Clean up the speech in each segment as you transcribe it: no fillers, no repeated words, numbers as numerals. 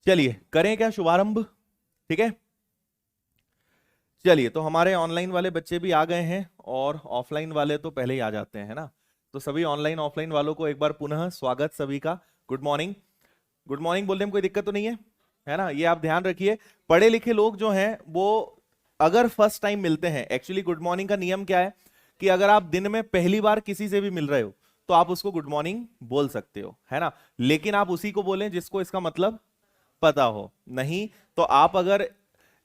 चलिए करें क्या शुभारंभ। ठीक है, चलिए तो हमारे ऑनलाइन वाले बच्चे भी आ गए हैं और ऑफलाइन वाले तो पहले ही आ जाते हैं ना। तो सभी ऑनलाइन ऑफलाइन वालों को एक बार पुनः स्वागत सभी का। Good morning. गुड मॉर्निंग बोलने में कोई दिक्कत तो नहीं है ना। ये आप ध्यान रखिए, पढ़े लिखे लोग जो हैं वो अगर फर्स्ट टाइम मिलते हैं, एक्चुअली गुड मॉर्निंग का नियम क्या है कि अगर आप दिन में पहली बार किसी से भी मिल रहे हो तो आप उसको गुड मॉर्निंग बोल सकते हो, है ना। लेकिन आप उसी को बोलें जिसको इसका मतलब पता हो। नहीं तो आप अगर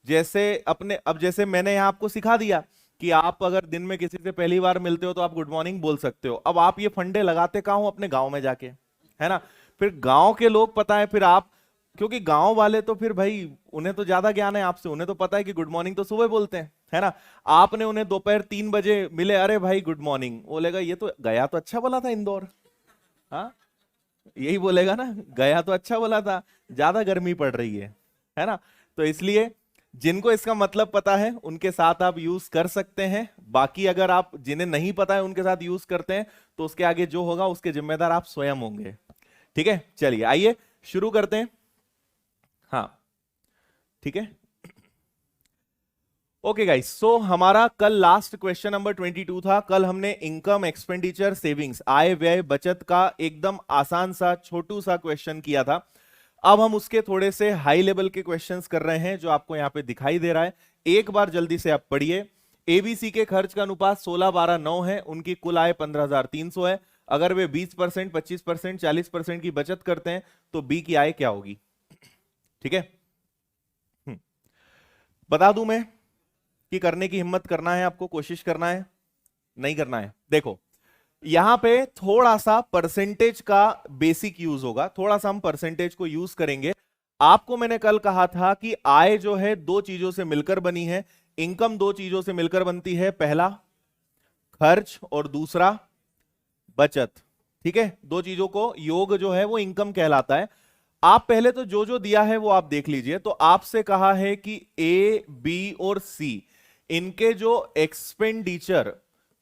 जैसे अपने, अब जैसे मैंने यहां आपको सिखा दिया कि आप अगर दिन में किसी से पहली बार मिलते हो तो आप गुड मॉर्निंग बोल सकते हो। अब आप ये फंडे लगाते कहां हो? अपने गांव में जाके, है ना। फिर गांव के लोग पता है, फिर आप, क्योंकि गांव वाले तो फिर भाई उन्हें तो ज्यादा ज्ञान है आपसे, उन्हें तो पता है कि गुड मॉर्निंग तो सुबह बोलते हैं, है ना। आपने उन्हें दोपहर 3 बजे मिले, अरे भाई गुड मॉर्निंग, बोलेगा ये तो गया तो अच्छा बोला था इंदौर। हाँ, यही बोलेगा ना, गया तो अच्छा बोला था, ज्यादा गर्मी पड़ रही है ना। तो इसलिए जिनको इसका मतलब पता है उनके साथ आप यूज कर सकते हैं। बाकी अगर आप जिन्हें नहीं पता है उनके साथ यूज करते हैं तो उसके आगे जो होगा उसके जिम्मेदार आप स्वयं होंगे। ठीक है, चलिए आइए शुरू करते हैं। हाँ ठीक है, ओके गाइस। सो हमारा कल लास्ट क्वेश्चन नंबर 22 था। कल हमने इनकम, एक्सपेंडिचर, सेविंग्स, आय व्यय बचत का एकदम आसान सा छोटू सा क्वेश्चन किया था। अब हम उसके थोड़े से हाई लेवल के क्वेश्चंस कर रहे हैं जो आपको यहां पे दिखाई दे रहा है। एक बार जल्दी से आप पढ़िए। एबीसी के खर्च का अनुपात 16, 12, 9 है। उनकी कुल आय 15,300 है। अगर वे 20%, 25%, 40% की बचत करते हैं तो बी की आय क्या होगी? ठीक है, बता दूं मैं कि करने की हिम्मत करना है आपको, कोशिश करना है, नहीं करना है? देखो यहां पे थोड़ा सा परसेंटेज का बेसिक यूज होगा, थोड़ा सा हम परसेंटेज को यूज करेंगे। आपको मैंने कल कहा था कि आय जो है दो चीजों से मिलकर बनी है, इनकम दो चीजों से मिलकर बनती है, पहला खर्च और दूसरा बचत। ठीक है, दो चीजों को योग जो है वो इनकम कहलाता है। आप पहले तो जो जो दिया है वो आप देख लीजिए। तो आपसे कहा है कि ए, बी और सी, इनके जो एक्सपेंडिचर,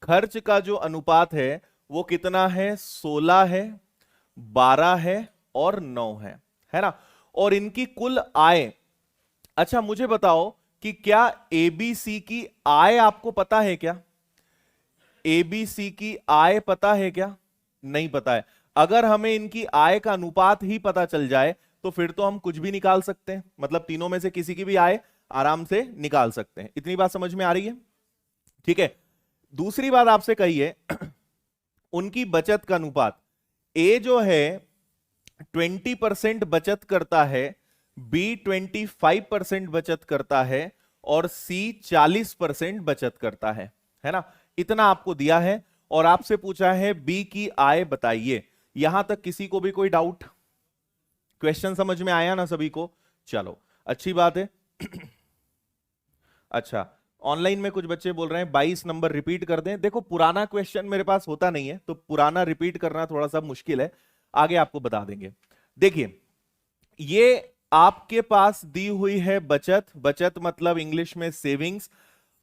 खर्च का जो अनुपात है वो कितना है? 16 है, 12 है और 9 है ना। और इनकी कुल आय, अच्छा मुझे बताओ कि क्या एबीसी की आय आपको पता है क्या? एबीसी की आय पता है क्या? नहीं पता है। अगर हमें इनकी आय का अनुपात ही पता चल जाए तो फिर तो हम कुछ भी निकाल सकते हैं, मतलब तीनों में से किसी की भी आय आराम से निकाल सकते हैं। इतनी बात समझ में आ रही है? ठीक है, दूसरी बात आपसे कही है उनकी बचत का अनुपात। ए जो है 20% बचत करता है, बी 25% बचत करता है और सी 40% बचत करता है ना। इतना आपको दिया है और आपसे पूछा है बी की आय बताइए। यहां तक किसी को भी कोई डाउट? क्वेश्चन समझ में आया ना सभी को? चलो अच्छी बात है। अच्छा, ऑनलाइन में कुछ बच्चे बोल रहे हैं 22 नंबर रिपीट कर दें। देखो पुराना क्वेश्चन मेरे पास होता नहीं है तो पुराना रिपीट करना थोड़ा सा मुश्किल है, आगे आपको बता देंगे। देखिए ये आपके पास दी हुई है बचत, बचत मतलब इंग्लिश में सेविंग्स।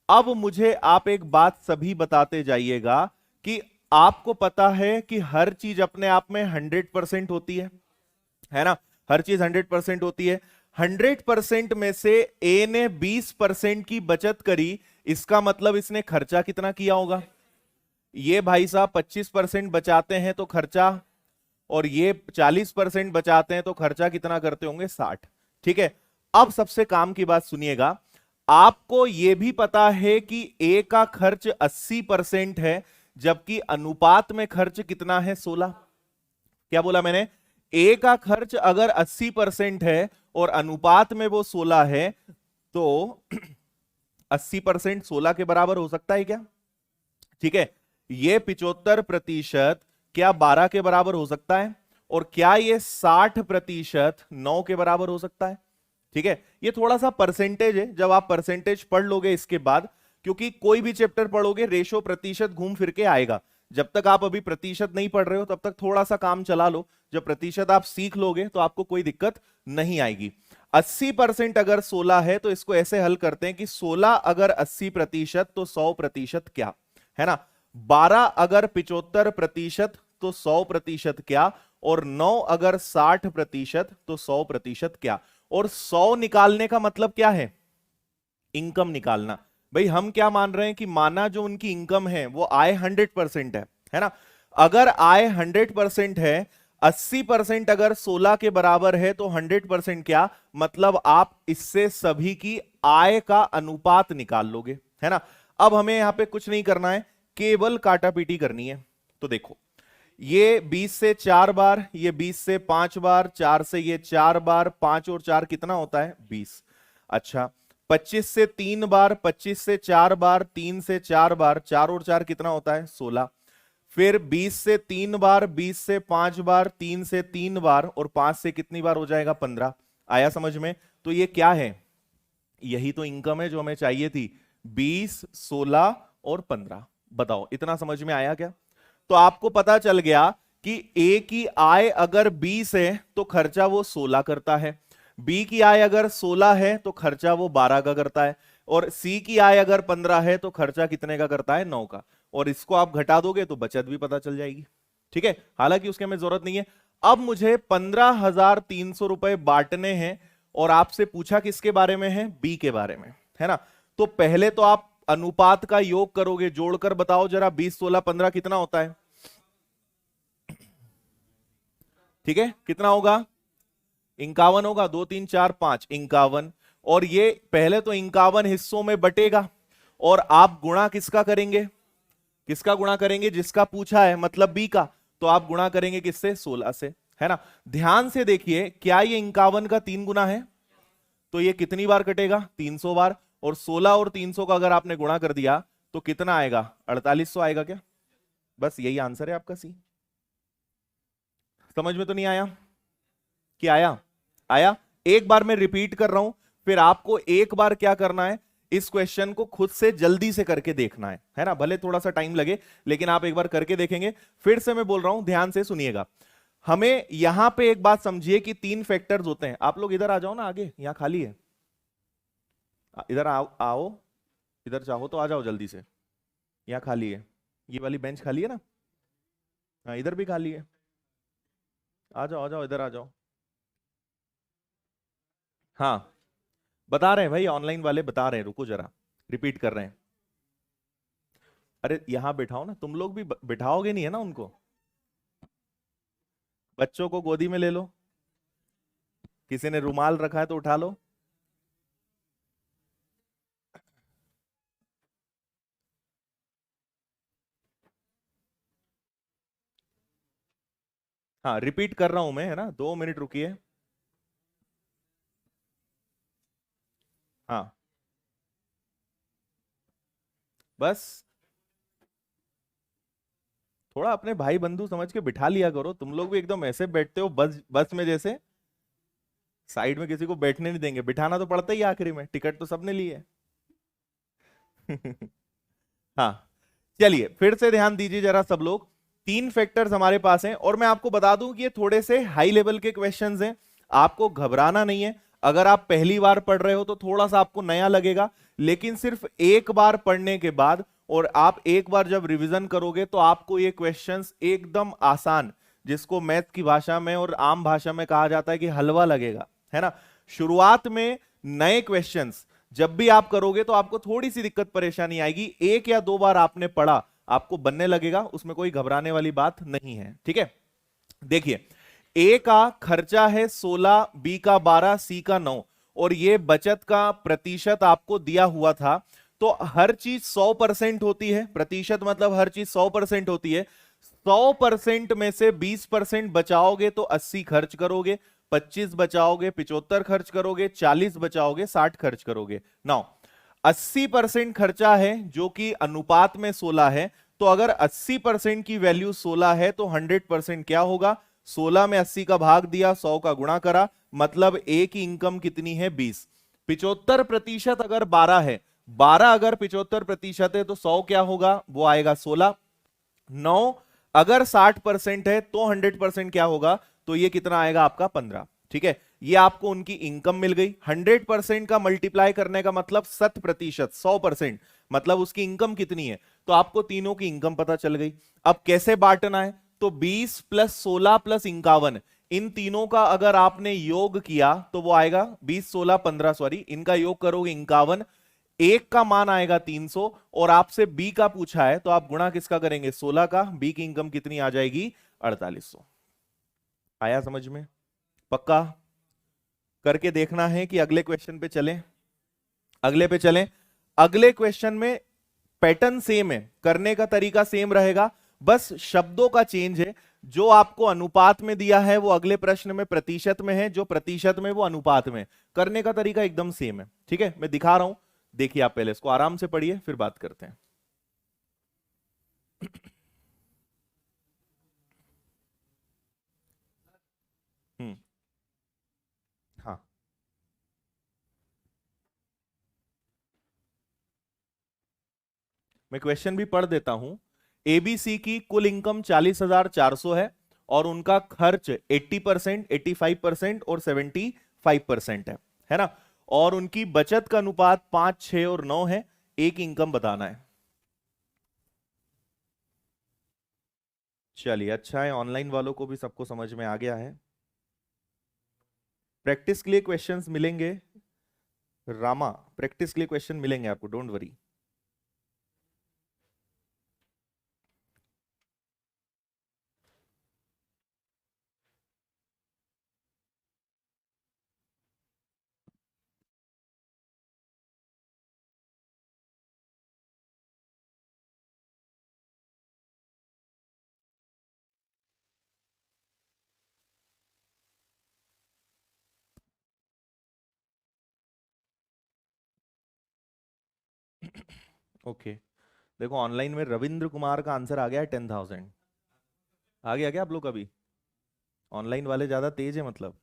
अब मुझे आप एक बात सभी बताते जाइएगा कि आपको पता है कि हर चीज अपने आप में 100% होती है ना। हर चीज 100% होती है। 100% में से ए ने 20% की बचत करी, इसका मतलब इसने खर्चा कितना किया होगा? ये भाई साहब 25% बचाते हैं तो खर्चा, और ये 40% बचाते हैं तो खर्चा कितना करते होंगे? 60। ठीक है, अब सबसे काम की बात सुनिएगा। आपको यह भी पता है कि ए का खर्च 80% है जबकि अनुपात में खर्च कितना है? 16। क्या बोला मैंने? ए का खर्च अगर 80% है और अनुपात में वो 16 है तो 80% 16 के बराबर हो सकता है क्या? ठीक है, ये 75% क्या 12 के बराबर हो सकता है? और क्या ये 60% 9 के बराबर हो सकता है? ठीक है, ये थोड़ा सा परसेंटेज है, जब आप परसेंटेज पढ़ लोगे इसके बाद, क्योंकि कोई भी चैप्टर पढ़ोगे रेशो प्रतिशत घूम फिर के आएगा। जब तक आप अभी प्रतिशत नहीं पढ़ रहे हो तब तक थोड़ा सा काम चला लो, जब प्रतिशत आप सीख लोगे तो आपको कोई दिक्कत नहीं आएगी। 80% अगर 16 है तो इसको ऐसे हल करते हैं कि 16 अगर 80% तो 100% क्या, है ना। 12 अगर 75% तो 100% क्या, और 9 अगर 60% तो 100% क्या। और 100 निकालने का मतलब क्या है, इनकम निकालना। भाई हम क्या मान रहे हैं कि माना जो उनकी इनकम है वो आय 100% है ना। अगर आय 100% है, 80% अगर 16 के बराबर है तो 100% क्या, मतलब आप इससे सभी की आय का अनुपात निकाल लोगे, है ना। अब हमें यहां पे कुछ नहीं करना है, केवल काटापीटी करनी है। तो देखो ये 20 से 4 बार, ये 20 से 5 बार, 4 से ये 4 बार, 5 और 4 कितना होता है 20। अच्छा 25 से 3 बार, 25 से 4 बार, 3 से 4 बार, 4 और 4 कितना होता है 16। फिर 20 से 3 बार, 20 से 5 बार, 3 से 3 बार और 5 से कितनी बार हो जाएगा 15। आया समझ में। तो ये क्या है, यही तो इनकम है जो हमें चाहिए थी, 20, 16 और 15। बताओ इतना समझ में आया क्या। तो आपको पता चल गया कि ए की आय अगर 20 है तो खर्चा वो 16 करता है, बी की आय अगर 16 है तो खर्चा वो 12 का करता है, और सी की आय अगर 15 है तो खर्चा कितने का करता है 9 का। और इसको आप घटा दोगे तो बचत भी पता चल जाएगी, ठीक है। हालांकि उसके हमें जरूरत नहीं है। अब मुझे 15,300 रुपए बांटने हैं और आपसे पूछा किसके बारे में है, बी के बारे में, है ना। तो पहले तो आप अनुपात का योग करोगे, जोड़कर बताओ जरा 20, 16, 15 कितना होता है, ठीक है कितना होगा 51 होगा। 2, 3, 4, 5 51। और ये पहले तो 51 हिस्सों में बटेगा और आप गुणा किसका करेंगे, किसका गुणा करेंगे, जिसका पूछा है मतलब बी का। तो आप गुणा करेंगे किससे 16 से, है ना। ध्यान से देखिए क्या ये 51 का 3 गुना है, तो ये कितनी बार कटेगा 300 बार। और 16 और 300 का अगर आपने गुणा कर दिया तो कितना आएगा 4800 आएगा क्या। बस यही आंसर है आपका सी। समझ में तो नहीं आया कि आया, आया। एक बार मैं रिपीट कर रहा हूं, फिर आपको एक बार क्या करना है, इस क्वेश्चन को खुद से जल्दी से करके देखना है ना। भले थोड़ा सा टाइम लगे लेकिन आप एक बार करके देखेंगे। फिर से मैं बोल रहा हूं ध्यान से सुनिएगा। हमें यहां पे एक बात समझिए कि 3 फैक्टर्स होते हैं। आप लोग इधर आ जाओ ना, आगे यहां खाली है, इधर आओ आओ, इधर चाहो तो आ जाओ जल्दी से, यहां खाली है, ये वाली बेंच खाली है ना, हाँ इधर भी खाली है, आ जाओ आ जाओ इधर आ जाओ। हाँ बता रहे हैं भाई, ऑनलाइन वाले बता रहे हैं, रुको जरा रिपीट कर रहे हैं। अरे यहां बैठाओ ना, तुम लोग भी बिठाओगे नहीं है ना उनको, बच्चों को गोदी में ले लो, किसी ने रुमाल रखा है तो उठा लो। हाँ रिपीट कर रहा हूं मैं, है ना, 2 मिनट रुकिए। हाँ बस थोड़ा अपने भाई बंधु समझ के बिठा लिया करो, तुम लोग भी एकदम ऐसे बैठते हो बस बस में जैसे, साइड में किसी को बैठने नहीं देंगे, बिठाना तो पड़ता ही है, आखिरी में टिकट तो सबने ली है। हाँ चलिए फिर से ध्यान दीजिए जरा सब लोग। 3 फैक्टर्स हमारे पास हैं और मैं आपको बता दूं कि ये थोड़े से हाई लेवल के क्वेश्चंस हैं, आपको घबराना नहीं है। अगर आप पहली बार पढ़ रहे हो तो थोड़ा सा आपको नया लगेगा, लेकिन सिर्फ एक बार पढ़ने के बाद और आप एक बार जब रिवीजन करोगे तो आपको ये क्वेश्चंस एकदम आसान, जिसको मैथ की भाषा में और आम भाषा में कहा जाता है कि हलवा लगेगा, है ना। शुरुआत में नए क्वेश्चंस जब भी आप करोगे तो आपको थोड़ी सी दिक्कत परेशानी आएगी, 1 या 2 बार आपने पढ़ा आपको बनने लगेगा, उसमें कोई घबराने वाली बात नहीं है, ठीक है। देखिए ए का खर्चा है 16, बी का 12, सी का 9 और ये बचत का प्रतिशत आपको दिया हुआ था। तो हर चीज 100% होती है, प्रतिशत मतलब हर चीज 100% होती है। 100% में से 20% बचाओगे तो 80 खर्च करोगे, 25 बचाओगे 75 खर्च करोगे, 40 बचाओगे 60 खर्च करोगे। नाउ 80% खर्चा है जो कि अनुपात में 16 है, तो अगर 80% की वैल्यू 16 है तो 100% क्या होगा, 16 में 80 का भाग दिया, 100 का गुणा करा, मतलब ए की इनकम कितनी है 20। 75% अगर 12 है, 12 अगर 75% है तो 100 क्या होगा, वो आएगा 16। 9 अगर 60% है तो 100% क्या होगा, तो ये कितना आएगा आपका 15, ठीक है। ये आपको उनकी इनकम मिल गई। 100% का मल्टीप्लाई करने का मतलब 100%, 100% मतलब उसकी इनकम कितनी है, तो आपको तीनों की इनकम पता चल गई। अब कैसे बांटना है, तो 20 प्लस 16 प्लस 51, इन तीनों का अगर आपने योग किया तो वो आएगा 20 16 15, सॉरी, इनका योग करोगे 51, एक का मान आएगा 300, और आपसे बी का पूछा है तो आप गुणा किसका करेंगे, 16 का, बी की इनकम कितनी आ जाएगी, 4800। आया समझ में? पक्का करके देखना है कि अगले क्वेश्चन पे चलें? अगले पे चलें। अगले क्वेश्चन में पैटर्न सेम है, करने का तरीका सेम रहेगा, बस शब्दों का चेंज है। जो आपको अनुपात में दिया है वो अगले प्रश्न में प्रतिशत में है, जो प्रतिशत में वो अनुपात में। करने का तरीका एकदम सेम है, ठीक है? मैं दिखा रहा हूं, देखिए आप पहले इसको आराम से पढ़िए, फिर बात करते हैं। हम्म। हाँ, मैं क्वेश्चन भी पढ़ देता हूं। एबीसी की कुल इनकम 40,400 है और उनका खर्च 80%, 85% और 75% है ना? और उनकी बचत का अनुपात 5, 6 और 9 है। एक इनकम बताना है। चलिए, अच्छा है, ऑनलाइन वालों को भी सबको समझ में आ गया है। प्रैक्टिस के लिए क्वेश्चंस मिलेंगे रामा, प्रैक्टिस के लिए क्वेश्चन मिलेंगे आपको, डोंट वरी। ओके, देखो ऑनलाइन में रविंद्र कुमार का आंसर आ गया है 10,000। आ गया क्या आप लोग? अभी ऑनलाइन वाले ज्यादा तेज है मतलब?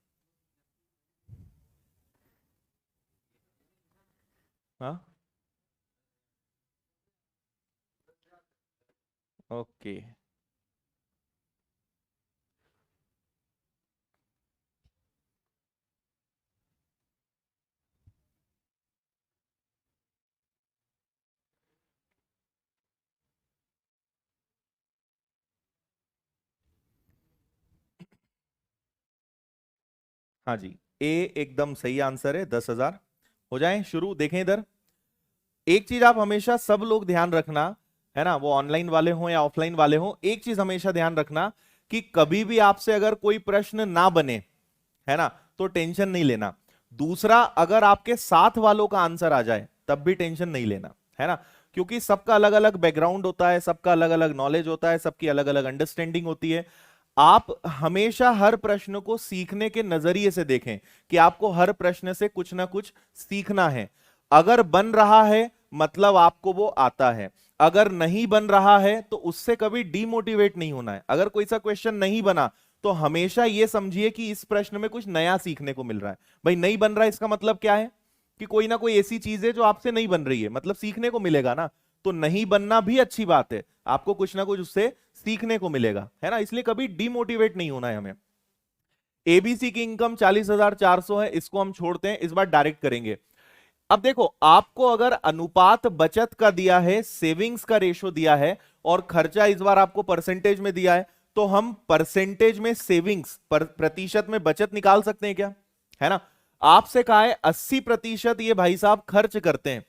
हाँ, ओके। हाँ जी, ए एकदम सही आंसर है, 10,000। हो जाए शुरू, देखें इधर। एक चीज आप हमेशा सब लोग ध्यान रखना, है ना, वो ऑनलाइन वाले हों या ऑफलाइन वाले हों, एक चीज हमेशा ध्यान रखना कि कभी भी आपसे अगर कोई प्रश्न ना बने, है ना, तो टेंशन नहीं लेना। दूसरा, अगर आपके साथ वालों का आंसर आ जाए तब भी टेंशन नहीं लेना, है ना, क्योंकि सबका अलग अलग बैकग्राउंड होता है, सबका अलग अलग नॉलेज होता है, सबकी अलग अलग अंडरस्टैंडिंग होती है। आप हमेशा हर प्रश्न को सीखने के नजरिए से देखें कि आपको हर प्रश्न से कुछ ना कुछ सीखना है। अगर बन रहा है मतलब आपको वो आता है, अगर नहीं बन रहा है तो उससे कभी डीमोटिवेट नहीं होना है। अगर कोई सा क्वेश्चन नहीं बना तो हमेशा यह समझिए कि इस प्रश्न में कुछ नया सीखने को मिल रहा है। भाई नहीं बन रहा है इसका मतलब क्या है? कि कोई ना कोई ऐसी चीज है जो आपसे नहीं बन रही है, मतलब सीखने को मिलेगा ना। तो नहीं बनना भी अच्छी बात है, आपको कुछ ना कुछ उससे सीखने को मिलेगा, है ना, इसलिए कभी डिमोटिवेट नहीं होना है हमें। एबीसी की इनकम 40,400 है, इसको हम छोड़ते हैं, इस बार डायरेक्ट करेंगे। अब देखो, आपको अगर अनुपात बचत का दिया है, सेविंग्स का रेशो दिया है, और खर्चा इस बार आपको परसेंटेज में दिया है, तो हम परसेंटेज में सेविंग्स प्रतिशत में बचत निकाल सकते हैं क्या? है ना? आपसे कहा है 80% ये भाई साहब खर्च करते हैं,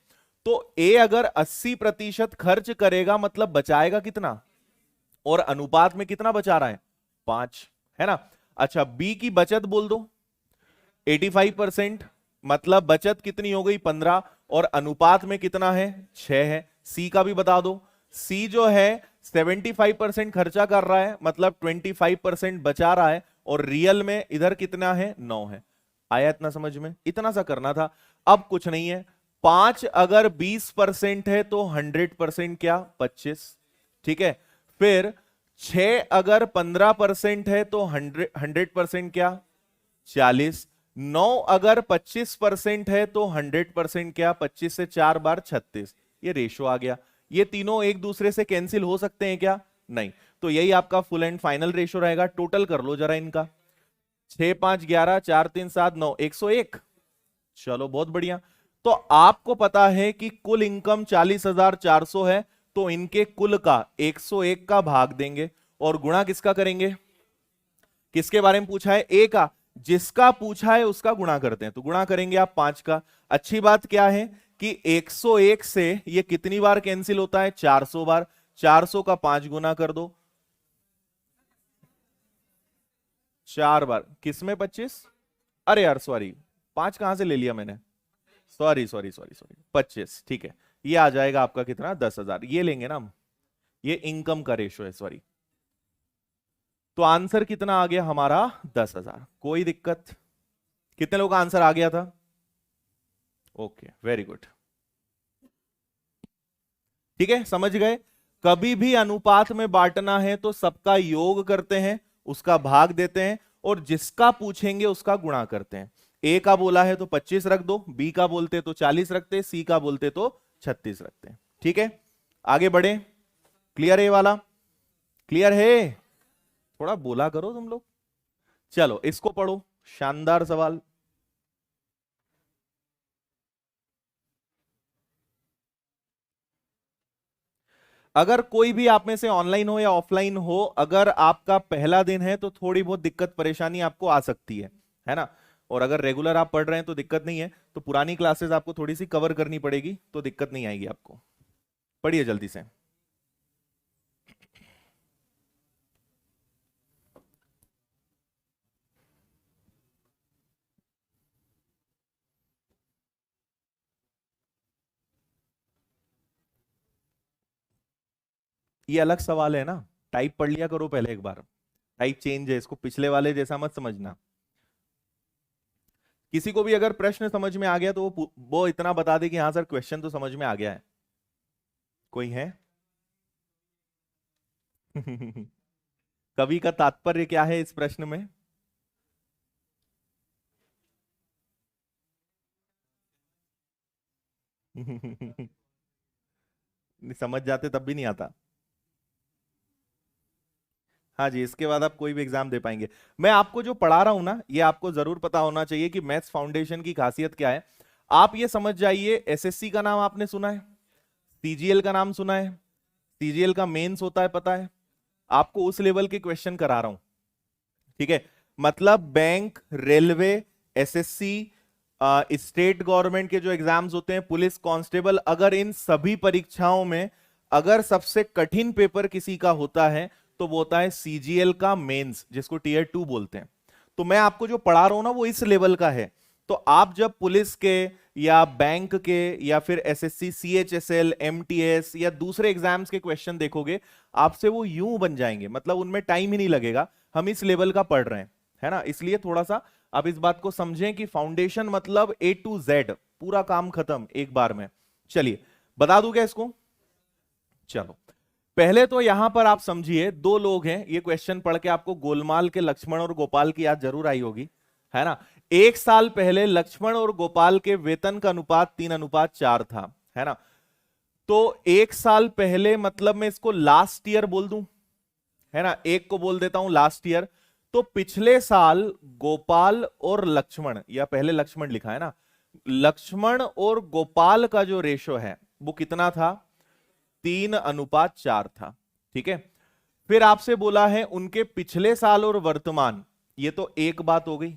तो ए अगर 80% खर्च करेगा मतलब बचाएगा कितना, और अनुपात में कितना बचा रहा है, 5, है ना? अच्छा, बी की बचत बोल दो 85%, मतलब बचत कितनी हो गई, 15, और अनुपात में कितना है, 6 है। सी का भी बता दो, सी जो है 75% खर्चा कर रहा है, मतलब 25% बचा रहा है, और रियल में इधर कितना है, 9 है। आया इतना समझ में? इतना सा करना था, अब कुछ नहीं है। 5 अगर 20% है तो 100% क्या, 25, ठीक है। फिर 6 अगर 15% है तो 100% क्या, 40। 9 अगर 25% है तो 100% क्या, 25 से 4 बार 36। ये रेशो आ गया। ये तीनों एक दूसरे से कैंसिल हो सकते हैं क्या? नहीं। तो यही आपका फुल एंड फाइनल रेशो रहेगा। टोटल कर लो जरा इनका, 6, 5, 11, 4, 3, 7, 9, 101। चलो बहुत बढ़िया। तो आपको पता है कि कुल इनकम 40,400 है, तो इनके कुल का 101 का भाग देंगे, और गुणा किसका करेंगे? किसके बारे में पूछा है? ए का। जिसका पूछा है उसका गुणा करते हैं, तो गुणा करेंगे आप 5 का। अच्छी बात क्या है कि 101 से ये कितनी बार कैंसिल होता है? 400 बार। 400 का 5 गुना कर दो, 4 बार। किसमें 25? अरे यार सॉरी, 5 कहां से ले लिया मैंने, सॉरी सॉरी सॉरी सॉरी, 25। ठीक है, ये आ जाएगा आपका कितना? 10,000। ये लेंगे ना हम, ये इनकम का रेशो है, सॉरी। तो आंसर कितना आ गया हमारा? 10,000। कोई दिक्कत? कितने लोगों का आंसर आ गया था? Okay, very good. ठीक है, समझ गए। कभी भी अनुपात में बांटना है तो सबका योग करते हैं, उसका भाग देते हैं, और जिसका पूछेंगे उसका गुणा करते हैं। ए का बोला है तो 25 रख दो, बी का बोलते तो 40 रखते, सी का बोलते तो 36 रखते हैं। ठीक है, आगे बढ़े। क्लियर है ये वाला? क्लियर है? थोड़ा बोला करो तुम लोग। चलो इसको पढ़ो, शानदार सवाल। अगर कोई भी आप में से ऑनलाइन हो या ऑफलाइन हो, अगर आपका पहला दिन है तो थोड़ी बहुत दिक्कत परेशानी आपको आ सकती है ना। और अगर रेगुलर आप पढ़ रहे हैं तो दिक्कत नहीं है, तो पुरानी क्लासेस आपको थोड़ी सी कवर करनी पड़ेगी, तो दिक्कत नहीं आएगी आपको। पढ़िए जल्दी से। ये अलग सवाल है ना, टाइप पढ़ लिया करो पहले एक बार। टाइप चेंज है, इसको पिछले वाले जैसा मत समझना। किसी को भी अगर प्रश्न समझ में आ गया तो वो इतना बता दे कि हाँ सर क्वेश्चन तो समझ में आ गया है। कोई है? कवि का तात्पर्य क्या है इस प्रश्न में? समझ जाते तब भी नहीं आता। हाँ जी, इसके बाद आप कोई भी एग्जाम दे पाएंगे। मैं आपको जो पढ़ा रहा हूं ना, ये आपको जरूर पता होना चाहिए कि मैथ्स फाउंडेशन की खासियत क्या है। आप ये समझ जाइए, एसएससी का नाम आपने सुना है, सीजीएल का नाम सुना है, सीजीएल का मेंस होता है पता है, आपको उस लेवल के क्वेश्चन करा रहा हूं। ठीक है, मतलब bank, railway, SSC, state government के जो एग्जाम्स होते हैं, पुलिस कांस्टेबल, अगर इन सभी परीक्षाओं में अगर सबसे कठिन पेपर किसी का होता है तो वो होता है सीजीएल का मेंस, जिसको टीयर 2 बोलते हैं। तो मैं आपको जो पढ़ा रहा हूं ना वो इस लेवल का है। तो आप जब पुलिस के या बैंक के या फिर एसएससी, सीएचएसएल, एमटीएस या दूसरे एग्जाम्स के क्वेश्चन देखोगे, आपसे वो यूं बन जाएंगे, मतलब उनमें टाइम ही नहीं लगेगा। हम इस लेवल का पढ़ रहे हैं, है ना, इसलिए थोड़ा सा आप इस बात को समझें कि फाउंडेशन मतलब ए टू जेड, पूरा काम खत्म एक बार में। चलिए बता दूं क्या इसको? चलो पहले तो यहां पर आप समझिए, दो लोग हैं, ये क्वेश्चन पढ़ के आपको गोलमाल के लक्ष्मण और गोपाल की याद जरूर आई होगी, है ना। एक साल पहले लक्ष्मण और गोपाल के वेतन का अनुपात 3:4 था, है ना। तो एक साल पहले मतलब मैं इसको लास्ट ईयर बोल दूं, है ना, एक को बोल देता हूं लास्ट ईयर। तो पिछले साल गोपाल और लक्ष्मण, या पहले लक्ष्मण लिखा है ना, लक्ष्मण और गोपाल का जो रेशो है वो कितना था? 3:4 था। ठीक है, फिर आपसे बोला है उनके पिछले साल और वर्तमान, ये तो एक बात हो गई,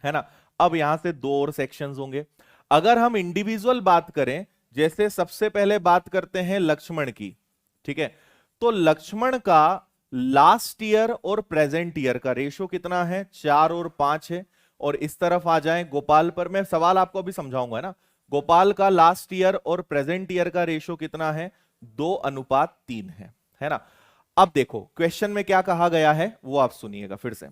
है ना। अब यहां से दो और सेक्शंस होंगे। अगर हम इंडिविजुअल बात करें, जैसे सबसे पहले बात करते हैं लक्ष्मण की, ठीक है, तो लक्ष्मण का लास्ट ईयर और प्रेजेंट ईयर का रेशो कितना है? 4 और 5 है। और इस तरफ आ जाएं गोपाल पर, मैं सवाल आपको अभी समझाऊंगा, है ना। गोपाल का लास्ट ईयर और प्रेजेंट ईयर का रेशो कितना है? 2:3 है ना। अब देखो क्वेश्चन में क्या कहा गया है वो आप सुनिएगा फिर से।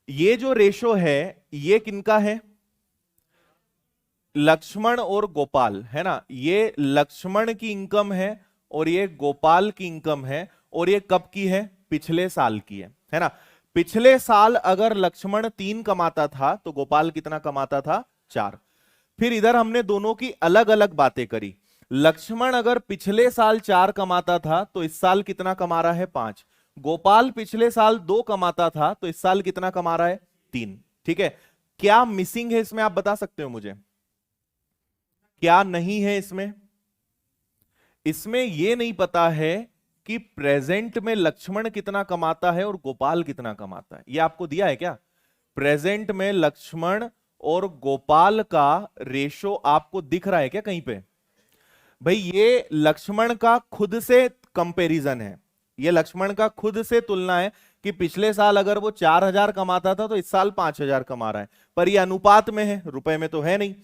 ये जो रेशो है ये किनका है? लक्ष्मण और गोपाल, है ना। ये लक्ष्मण की इनकम है और ये गोपाल की इनकम है, और ये कब की है? पिछले साल की है ना। पिछले साल अगर लक्ष्मण 3 कमाता था तो गोपाल कितना कमाता था? 4। फिर इधर हमने दोनों की अलग अलग बातें करी। लक्ष्मण अगर पिछले साल 4 कमाता था तो इस साल कितना कमा रहा है? 5। गोपाल पिछले साल 2 कमाता था तो इस साल कितना कमा रहा है? 3। ठीक है, क्या मिसिंग है इसमें आप बता सकते हो मुझे? क्या नहीं है इसमें? इसमें यह नहीं पता है कि प्रेजेंट में लक्ष्मण कितना कमाता है और गोपाल कितना कमाता है। ये आपको दिया है क्या? प्रेजेंट में लक्ष्मण और गोपाल का रेशो आपको दिख रहा है क्या कहीं पे? भाई ये लक्ष्मण का खुद से कंपैरिजन है, ये लक्ष्मण का खुद से तुलना है कि पिछले साल अगर वो 4,000 कमाता था तो इस साल 5,000 कमा रहा है, पर ये अनुपात में है, रुपए में तो है नहीं।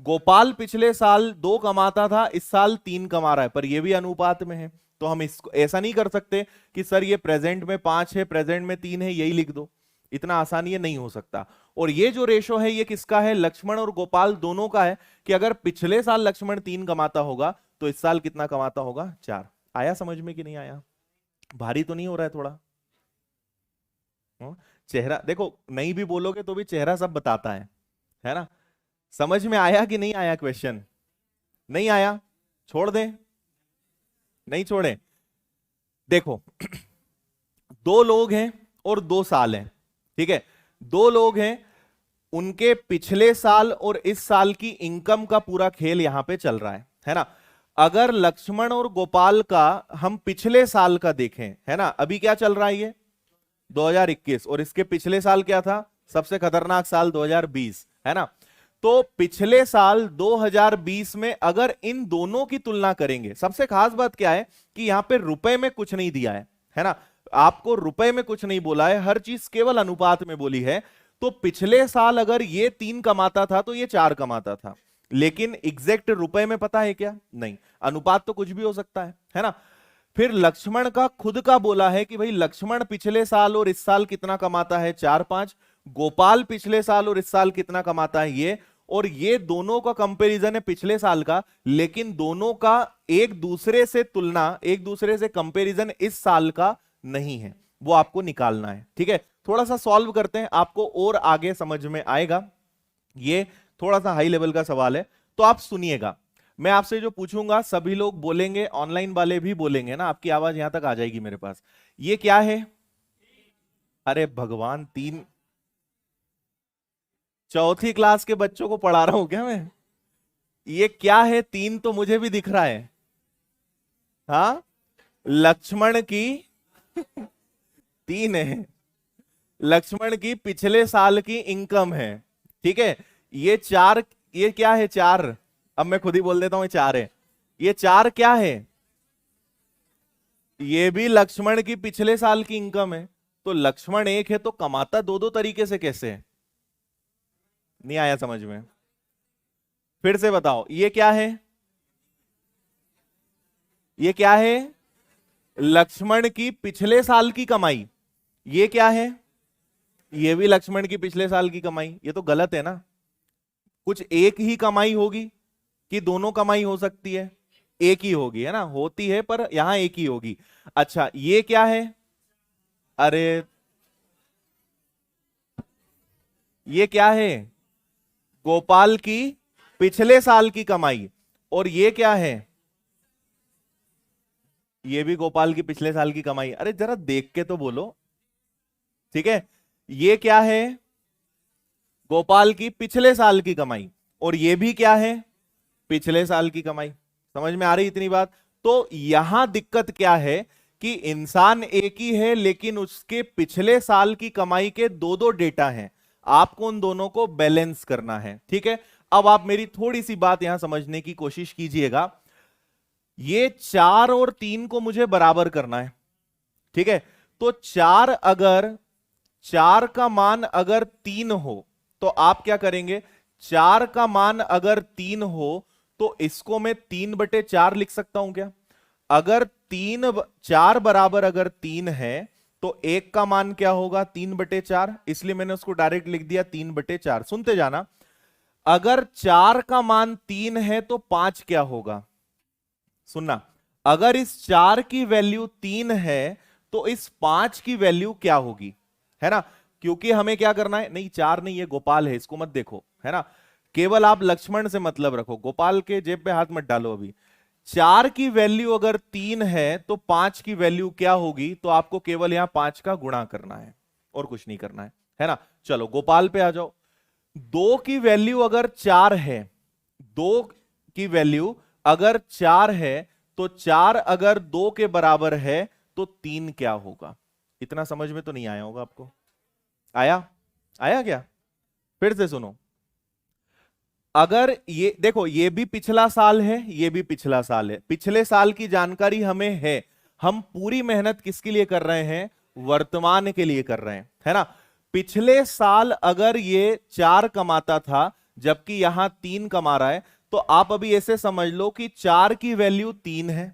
गोपाल पिछले साल 2 कमाता था, इस साल 3 कमा रहा है, पर ये भी अनुपात में है। तो हम इसको ऐसा नहीं कर सकते कि सर ये प्रेजेंट में 5 है, प्रेजेंट में 3 है, यही लिख दो। इतना आसान ये नहीं हो सकता। और ये जो रेशो है ये किसका है? लक्ष्मण और गोपाल दोनों का है, कि अगर पिछले साल लक्ष्मण 3 कमाता होगा तो इस साल कितना कमाता होगा? 4। आया समझ में कि नहीं आया? भारी तो नहीं हो रहा है थोड़ा? चेहरा देखो, नहीं भी बोलोगे तो भी चेहरा सब बताता है ना? समझ में आया कि नहीं आया क्वेश्चन? नहीं आया? छोड़ दें? नहीं छोड़े? देखो 2 लोग हैं और 2 साल हैं, ठीक है? 2 लोग हैं, उनके पिछले साल और इस साल की इनकम का पूरा खेल यहां पे चल रहा है ना? अगर लक्ष्मण और गोपाल का हम पिछले साल का देखें, है ना, अभी क्या चल रहा है ये 2021, और इसके पिछले साल क्या था? सबसे खतरनाक साल 2020, है ना? तो पिछले साल 2020 में अगर इन दोनों की तुलना करेंगे, सबसे खास बात क्या है कि यहां पे रुपए में कुछ नहीं दिया है ना? आपको रुपए में कुछ नहीं बोला है, हर चीज केवल अनुपात में बोली है। तो पिछले साल अगर ये 3 कमाता था तो ये 4 कमाता था, लेकिन एग्जैक्ट रुपए में पता है क्या? नहीं। अनुपात तो कुछ भी हो सकता है ना? फिर लक्ष्मण का खुद का बोला है कि भाई लक्ष्मण पिछले साल और इस साल कितना कमाता है? 4-5। गोपाल पिछले साल और इस साल कितना कमाता है? ये। और ये दोनों का कंपैरिजन है पिछले साल का, लेकिन दोनों का एक दूसरे से तुलना, एक दूसरे से कंपैरिजन इस साल का नहीं है, वो आपको निकालना है, ठीक है? थोड़ा सा सॉल्व करते हैं, आपको और आगे समझ में आएगा। ये थोड़ा सा हाई लेवल का सवाल है, तो आप सुनिएगा। मैं आपसे जो पूछूंगा सभी लोग बोलेंगे, ऑनलाइन वाले भी बोलेंगे ना, आपकी आवाज यहां तक आ जाएगी मेरे पास। ये क्या है? अरे भगवान, 3 चौथी क्लास के बच्चों को पढ़ा रहा हूं क्या मैं? ये क्या है? 3 तो मुझे भी दिख रहा है। हाँ, लक्ष्मण की 3 है, लक्ष्मण की पिछले साल की इनकम है, ठीक है? ये 4, ये क्या है? 4, अब मैं खुद ही बोल देता हूं, ये 4 है। ये 4 क्या है? ये भी लक्ष्मण की पिछले साल की इनकम है। तो लक्ष्मण 1 है तो कमाता 2-2 तरीके से कैसे है? नहीं आया समझ में? फिर से बताओ, ये क्या है? ये क्या है? लक्ष्मण की पिछले साल की कमाई। ये क्या है? ये भी लक्ष्मण की पिछले साल की कमाई। ये तो गलत है ना? कुछ एक ही कमाई होगी कि दोनों कमाई हो सकती है? एक ही होगी, है ना? होती है पर यहां एक ही होगी। अच्छा, ये क्या है? अरे ये क्या है? गोपाल की पिछले साल की कमाई। और ये क्या है? ये भी गोपाल की पिछले साल की कमाई। अरे जरा देख के तो बोलो, ठीक है? ये क्या है? गोपाल की पिछले साल की कमाई। और ये भी क्या है? पिछले साल की कमाई। समझ में आ रही इतनी बात? तो यहां दिक्कत क्या है कि इंसान एक ही है, लेकिन उसके पिछले साल की कमाई के 2-2 डेटा हैं। आपको उन दोनों को बैलेंस करना है, ठीक है? अब आप मेरी थोड़ी सी बात यहां समझने की कोशिश कीजिएगा। ये 4 और 3 को मुझे बराबर करना है, ठीक है? तो 4 का मान अगर 3 हो तो आप क्या करेंगे? 4 का मान अगर 3 हो तो इसको मैं 3/4 लिख सकता हूं क्या? अगर 4 बराबर अगर 3 है तो 1 का मान क्या होगा? 3/4, इसलिए मैंने उसको डायरेक्ट लिख दिया 3/4। सुनते जाना, अगर 4 का मान 3 है तो 5 क्या होगा? सुनना, अगर इस 4 की वैल्यू 3 है तो इस 5 की वैल्यू क्या होगी? है ना? क्योंकि हमें क्या करना है, नहीं 4 नहीं, ये गोपाल है, इसको मत देखो, है ना? केवल आप लक्ष्मण से मतलब रखो, गोपाल के जेब पे हाथ मत डालो अभी। 4 की वैल्यू अगर 3 है तो 5 की वैल्यू क्या होगी? तो आपको केवल यहां 5 का गुणा करना है और कुछ नहीं करना है ना? चलो गोपाल पे आ जाओ। 2 की वैल्यू अगर 4 है, 2 की वैल्यू अगर 4 है तो 4 अगर 2 के बराबर है तो 3 क्या होगा? इतना समझ में तो नहीं आया होगा आपको। आया? आया क्या? फिर से सुनो। अगर ये देखो, ये भी पिछला साल है, ये भी पिछला साल है, पिछले साल की जानकारी हमें है, हम पूरी मेहनत किसके लिए कर रहे हैं? वर्तमान के लिए कर रहे हैं, है ना। पिछले साल अगर ये 4 कमाता था जबकि यहां 3 कमा रहा है, तो आप अभी ऐसे समझ लो कि 4 की वैल्यू 3 है।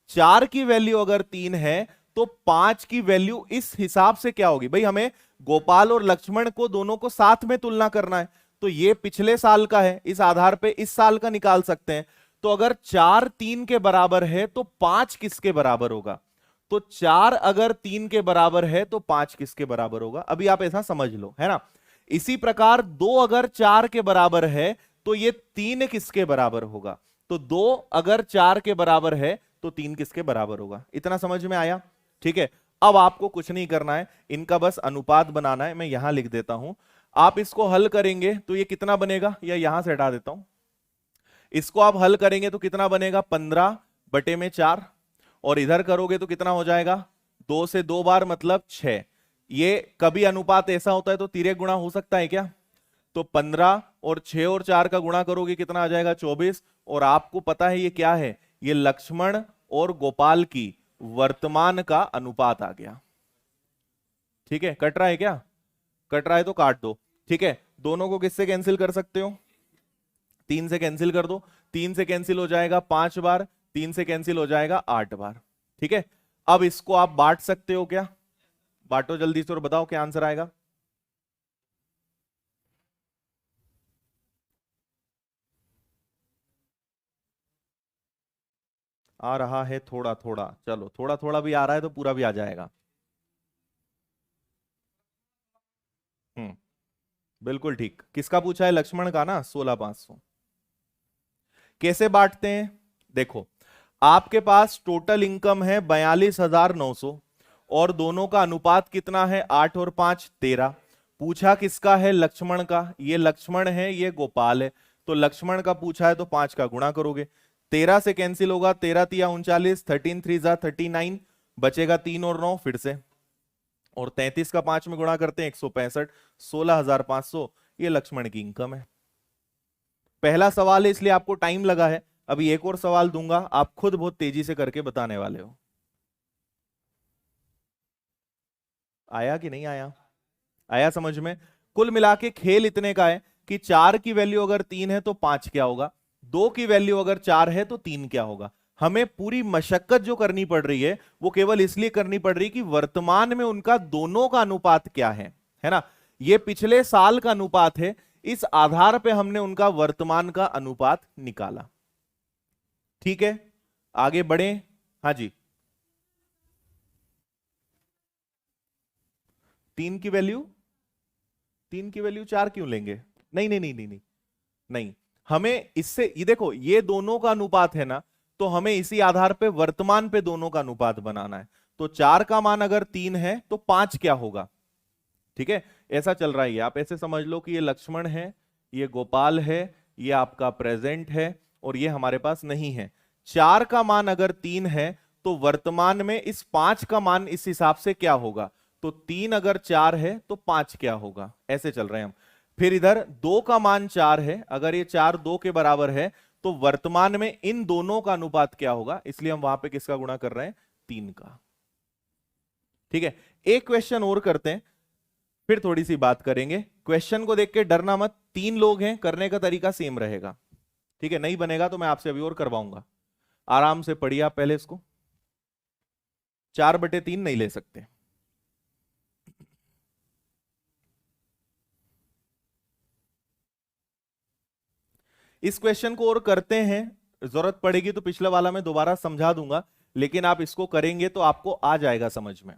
4 की वैल्यू अगर 3 है तो 5 की वैल्यू इस हिसाब से क्या होगी? भाई हमें गोपाल और लक्ष्मण को दोनों को साथ में तुलना करना है, तो ये पिछले साल का है, इस आधार पे इस साल का निकाल सकते हैं। तो अगर 4 3 के बराबर है तो 5 किसके बराबर होगा? तो 4 अगर 3 के बराबर है तो 5 किसके बराबर होगा? अभी आप ऐसा समझ लो, है ना। इसी प्रकार 2 अगर 4 के बराबर है तो ये 3 किसके बराबर होगा? तो 2 अगर 4 के बराबर है तो 3 किसके बराबर होगा? इतना समझ में आया? ठीक है। अब आपको कुछ नहीं करना है, इनका बस अनुपात बनाना है। मैं यहां लिख देता हूं, आप इसको हल करेंगे तो ये कितना बनेगा, या यहां से हटा देता हूं। इसको आप हल करेंगे तो कितना बनेगा? 15/4। और इधर करोगे तो कितना हो जाएगा? 2 से 2 बार मतलब 6। ये कभी अनुपात ऐसा होता है तो तिर्यक गुणा हो सकता है क्या? तो 15 और 6 और 4 का गुणा करोगे कितना आ जाएगा? 24। और आपको पता है ये क्या है? ये लक्ष्मण और गोपाल की वर्तमान का अनुपात आ गया। ठीक है, कट रहा है क्या? कट रहा है तो काट दो। ठीक है, दोनों को किससे कैंसिल कर सकते हो? 3 से कैंसिल कर दो। 3 से कैंसिल हो जाएगा 5 बार, 3 से कैंसिल हो जाएगा 8 बार। ठीक है, अब इसको आप बांट सकते हो क्या? बांटो जल्दी से और बताओ क्या आंसर आएगा। आ रहा है थोड़ा थोड़ा, चलो थोड़ा थोड़ा भी आ रहा है तो पूरा भी आ जाएगा। हम्म, बिल्कुल ठीक। किसका पूछा है? लक्ष्मण का ना, 16,500। कैसे बांटते हैं? देखो, आपके पास टोटल इनकम है 42,900 और दोनों का अनुपात कितना है? 8 और 5 13। पूछा किसका है? लक्ष्मण का। ये लक्ष्मण है, ये गोपाल है, तो लक्ष्मण का पूछा है तो 5 का गुणा करोगे। 13 से कैंसिल होगा, 13 तिया 39, 13 3 जा 39, बचेगा 3 और 9 फिर से, और 33 का 5 में गुणा करते हैं 165, 16,500। ये लक्ष्मण की इनकम है। पहला सवाल है इसलिए आपको टाइम लगा है, अभी एक और सवाल दूंगा, आप खुद बहुत तेजी से करके बताने वाले हो। आया कि नहीं आया? आया समझ में? कुल मिला के खेल इतने का है कि 4 की वैल्यू अगर 3 है तो 5 क्या होगा, 2 की वैल्यू अगर 4 है तो 3 क्या होगा। हमें पूरी मशक्कत जो करनी पड़ रही है वो केवल इसलिए करनी पड़ रही है कि वर्तमान में उनका दोनों का अनुपात क्या है ना। ये पिछले साल का अनुपात है, इस आधार पे हमने उनका वर्तमान का अनुपात निकाला। ठीक है, आगे बढ़े। हाँ जी। 3 की वैल्यू, 3 की वैल्यू 4 क्यों लेंगे? नहीं नहीं नहीं नहीं नहीं नहीं। हमें इससे, ये देखो ये दोनों का अनुपात है ना, तो हमें इसी आधार पे वर्तमान पे दोनों का अनुपात बनाना है। तो 4 का मान अगर 3 है तो 5 क्या होगा? ठीक है, ऐसा चल रहा है। ये आप ऐसे समझ लो कि ये लक्ष्मण है, ये गोपाल है, ये आपका प्रेजेंट है, और ये हमारे पास नहीं है। 4 का मान अगर 3 है तो वर्तमान में इस 5 का मान इस हिसाब से क्या होगा? तो 3 अगर 4 है तो 5 क्या होगा? ऐसे चल रहे हैं हम। फिर इधर 2 का मान 4 है, अगर ये 4 2 के बराबर है तो वर्तमान में इन दोनों का अनुपात क्या होगा? इसलिए हम वहां पे किसका गुणा कर रहे हैं? 3 का। ठीक है, एक क्वेश्चन और करते हैं, फिर थोड़ी सी बात करेंगे। क्वेश्चन को देख के डरना मत, 3 लोग हैं, करने का तरीका सेम रहेगा। ठीक है, नहीं बनेगा तो मैं आपसे अभी और करवाऊंगा। आराम से पढ़िए आप पहले इसको। 4/3 नहीं ले सकते। इस क्वेश्चन को और करते हैं, जरूरत पड़ेगी तो पिछला वाला मैं दोबारा समझा दूंगा, लेकिन आप इसको करेंगे तो आपको आ जाएगा समझ में।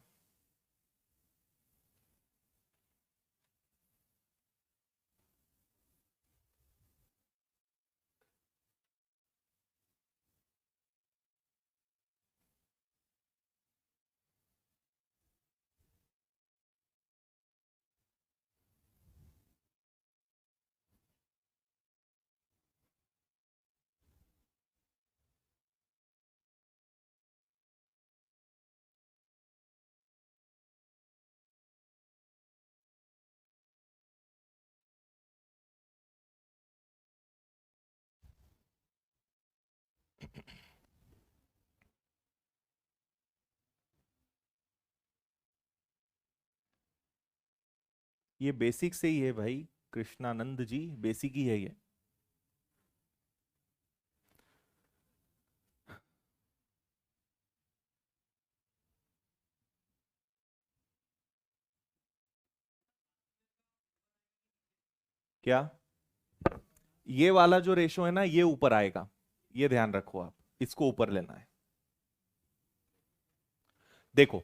ये बेसिक से ही है भाई, कृष्णानंद जी, बेसिक ही है ये। क्या? ये वाला जो रेशो है ना, ये ऊपर आएगा, ये ध्यान रखो आप, इसको ऊपर लेना है। देखो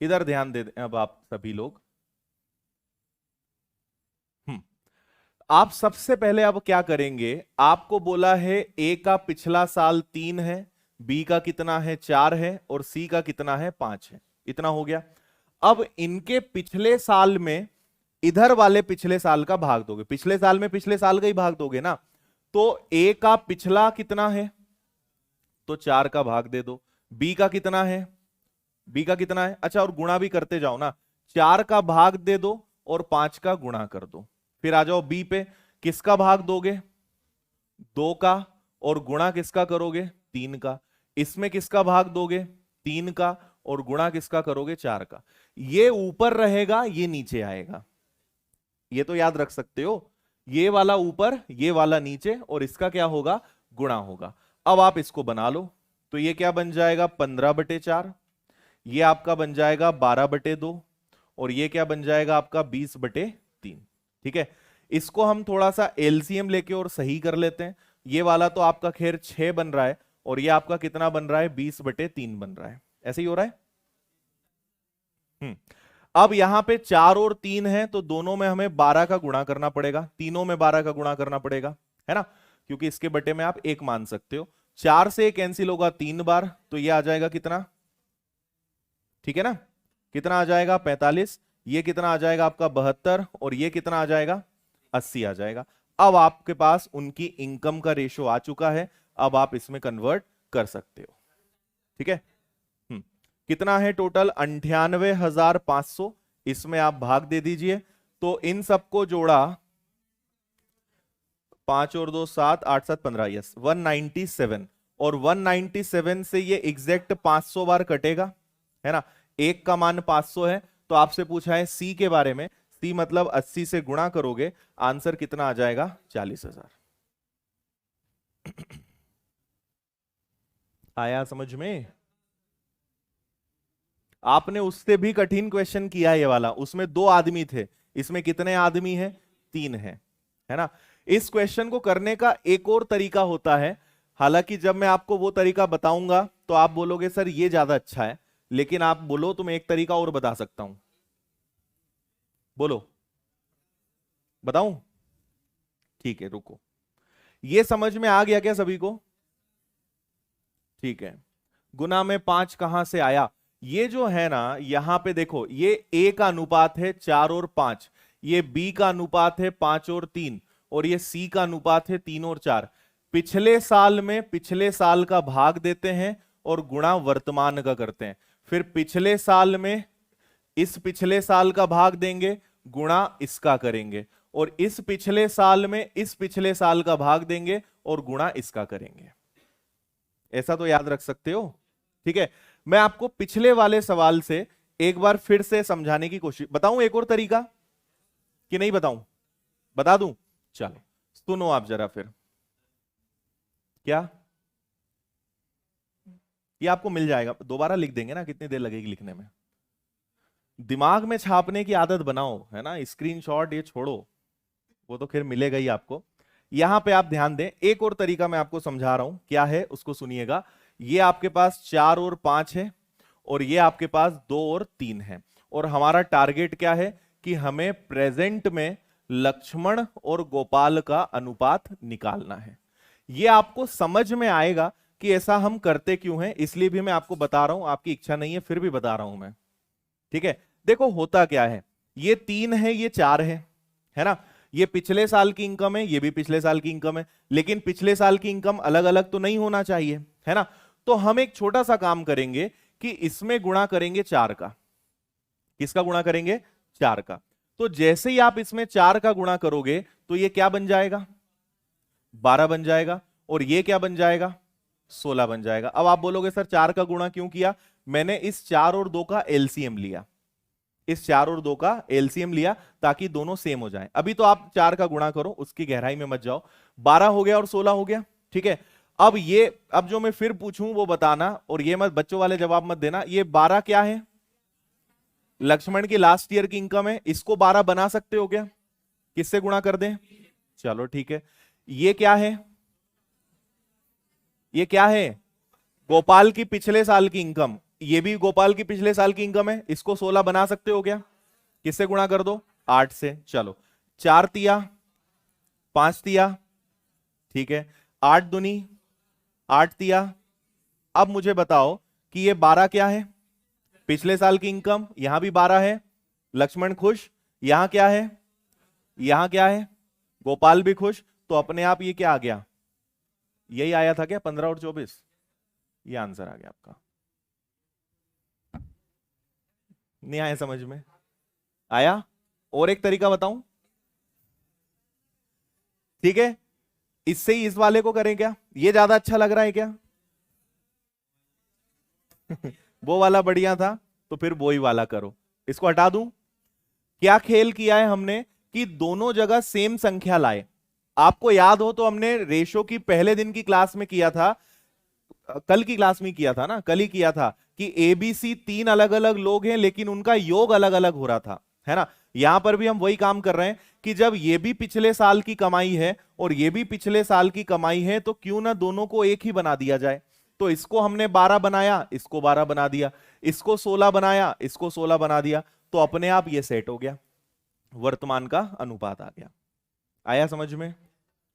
इधर ध्यान दे दें अब आप सभी लोग। हम्म आप सबसे पहले अब क्या करेंगे, आपको बोला है ए का पिछला साल 3 है, बी का कितना है 4 है, और सी का कितना है 5 है। इतना हो गया। अब इनके पिछले साल में इधर वाले पिछले साल का भाग दोगे, पिछले साल में पिछले साल का ही भाग दोगे ना। तो ए का पिछला कितना है, तो 4 का भाग दे दो। बी का कितना है, बी का कितना है, अच्छा, और गुणा भी करते जाओ ना, 4 का भाग दे दो और 5 का गुणा कर दो। फिर आ जाओ बी पे, किसका भाग दोगे, 2 का, और गुणा किसका करोगे, 3 का। इसमें किसका भाग दोगे, 3 का, और गुणा किसका करोगे, 4 का। ये ऊपर रहेगा, ये नीचे आएगा, ये तो याद रख सकते हो। ये वाला ऊपर, ये वाला नीचे, और इसका क्या होगा, गुणा होगा। अब आप इसको बना लो, तो ये क्या बन जाएगा, 15/4, ये आपका बन जाएगा 12/2, और ये क्या बन जाएगा आपका 20/3। ठीक है, इसको हम थोड़ा सा एलसीएम लेके और सही कर लेते हैं। ये वाला तो आपका खैर 6 बन रहा है, और ये आपका कितना बन रहा है, 20/3 बन रहा है। ऐसे ही हो रहा है। अब यहां पे 4 और 3 है, तो दोनों में हमें 12 का गुणा करना पड़ेगा, तीनों में 12 का गुणा करना पड़ेगा, है ना, क्योंकि इसके बटे में आप 1 मान सकते हो। 4 से कैंसिल होगा 3 बार, तो ये आ जाएगा कितना, ठीक है ना, कितना आ जाएगा 45, ये कितना आ जाएगा आपका 72, और ये कितना आ जाएगा 80 आ जाएगा। अब आपके पास उनकी इनकम का रेशो आ चुका है, अब आप इसमें कन्वर्ट कर सकते हो। ठीक है, कितना है टोटल, 98,500, इसमें आप भाग दे दीजिए। तो इन सबको जोड़ा, 5 और 2 7, 8 7 15, यस 197, और 197 से ये एग्जैक्ट 500 बार कटेगा, है ना, एक का मान 500 है। तो आपसे पूछा है सी के बारे में, सी मतलब 80 से गुणा करोगे, आंसर कितना आ जाएगा, 40,000। आया समझ में? आपने उससे भी कठिन क्वेश्चन किया ये वाला, उसमें 2 आदमी थे, इसमें कितने आदमी हैं, 3 है ना। इस क्वेश्चन को करने का एक और तरीका होता है, हालांकि जब मैं आपको वो तरीका बताऊंगा तो आप बोलोगे सर ये ज्यादा अच्छा है, लेकिन आप बोलो तो मैं एक तरीका और बता सकता हूं। बोलो, बताऊं? ठीक है, रुको, ये समझ में आ गया क्या सभी को? ठीक है, गुना में 5 कहां से आया, ये जो है ना, यहां पे देखो, ये ए का अनुपात है 4 और 5, ये बी का अनुपात है 5 और 3, और ये सी का अनुपात है 3 और 4। पिछले साल में पिछले साल का भाग देते हैं और गुणा वर्तमान का करते हैं, फिर पिछले साल में इस पिछले साल का भाग देंगे, गुणा इसका करेंगे, और इस पिछले साल में इस पिछले साल का भाग देंगे और गुणा इसका करेंगे। ऐसा तो याद रख सकते हो। ठीक है, मैं आपको पिछले वाले सवाल से एक बार फिर से समझाने की कोशिश, बताऊं एक और तरीका कि नहीं बताऊं, बता दूं, चलो सुनो आप जरा फिर। क्या ये आपको मिल जाएगा, दोबारा लिख देंगे ना, कितनी देर लगेगी लिखने में, दिमाग में छापने की आदत बनाओ, है ना, स्क्रीनशॉट ये छोड़ो, वो तो फिर मिलेगा ही आपको। यहां पे आप ध्यान दें, एक और तरीका मैं आपको समझा रहा हूं, क्या है उसको सुनिएगा। ये आपके पास 4 और 5 है, और ये आपके पास 2 और 3 है, और हमारा टारगेट क्या है कि हमें प्रेजेंट में लक्ष्मण और गोपाल का अनुपात निकालना है। ये आपको समझ में आएगा कि ऐसा हम करते क्यों हैं, इसलिए भी मैं आपको बता रहा हूं, आपकी इच्छा नहीं है फिर भी बता रहा हूं मैं। ठीक है, देखो होता क्या है, ये 3 है, ये 4 है ना, ये पिछले साल की इनकम है, ये भी पिछले साल की इनकम है, लेकिन पिछले साल की इनकम अलग अलग तो नहीं होना चाहिए, है ना। तो हम एक छोटा सा काम करेंगे कि इसमें गुणा करेंगे 4 का। किसका गुणा करेंगे, 4 का। तो जैसे ही आप इसमें 4 का गुणा करोगे तो ये क्या बन जाएगा, 12 बन जाएगा, और ये क्या बन जाएगा, 16 बन जाएगा। अब आप बोलोगे सर 4 का गुणा क्यों किया, मैंने इस 4 और 2 का एलसीएम लिया, इस 4 और 2 का एलसीएम लिया ताकि दोनों सेम हो जाए। अभी तो आप 4 का गुणा करो, उसकी गहराई में मत जाओ। 12 हो गया और 16 हो गया, ठीक है। अब जो मैं फिर पूछूं वो बताना, और ये मत बच्चों वाले जवाब मत देना। ये 12 क्या है? लक्ष्मण की लास्ट ईयर की इनकम है। इसको 12 बना सकते हो क्या? किससे गुणा कर दें? चलो ठीक है। ये क्या है? ये क्या है? गोपाल की पिछले साल की इनकम। ये भी गोपाल की पिछले साल की इनकम है। इसको 16 बना सकते हो क्या? किससे गुणा कर दो? 8 से। चलो 4 तिया 5 तिया, ठीक है। 8 दुनी 8 तिया। अब मुझे बताओ कि ये 12 क्या है? पिछले साल की इनकम। यहां भी 12 है, लक्ष्मण खुश। यहां क्या है? यहां क्या है? गोपाल भी खुश। तो अपने आप ये क्या आ गया? यही आया था क्या, 15 और 24? ये आंसर आ गया आपका। नहीं आया समझ में? आया? और एक तरीका बताऊं? ठीक है, इससे ही इस वाले को करें क्या? ये ज्यादा अच्छा लग रहा है क्या? वो वाला बढ़िया था, तो फिर वो ही वाला करो। इसको हटा दूं? क्या खेल किया है हमने कि दोनों जगह सेम संख्या लाए। आपको याद हो तो हमने रेशो की पहले दिन की क्लास में किया था, कल की क्लास में किया था ना, कल ही किया था कि एबीसी 3 अलग अलग लोग हैं लेकिन उनका योग अलग अलग हो रहा था, है ना। यहां पर भी हम वही काम कर रहे हैं कि जब ये भी पिछले साल की कमाई है और ये भी पिछले साल की कमाई है, तो क्यों ना दोनों को एक ही बना दिया जाए। तो इसको हमने 12 बनाया, इसको 12 बना दिया, इसको 16 बनाया, इसको 16 बना दिया, तो अपने आप ये सेट हो गया, वर्तमान का अनुपात आ गया। आया समझ में?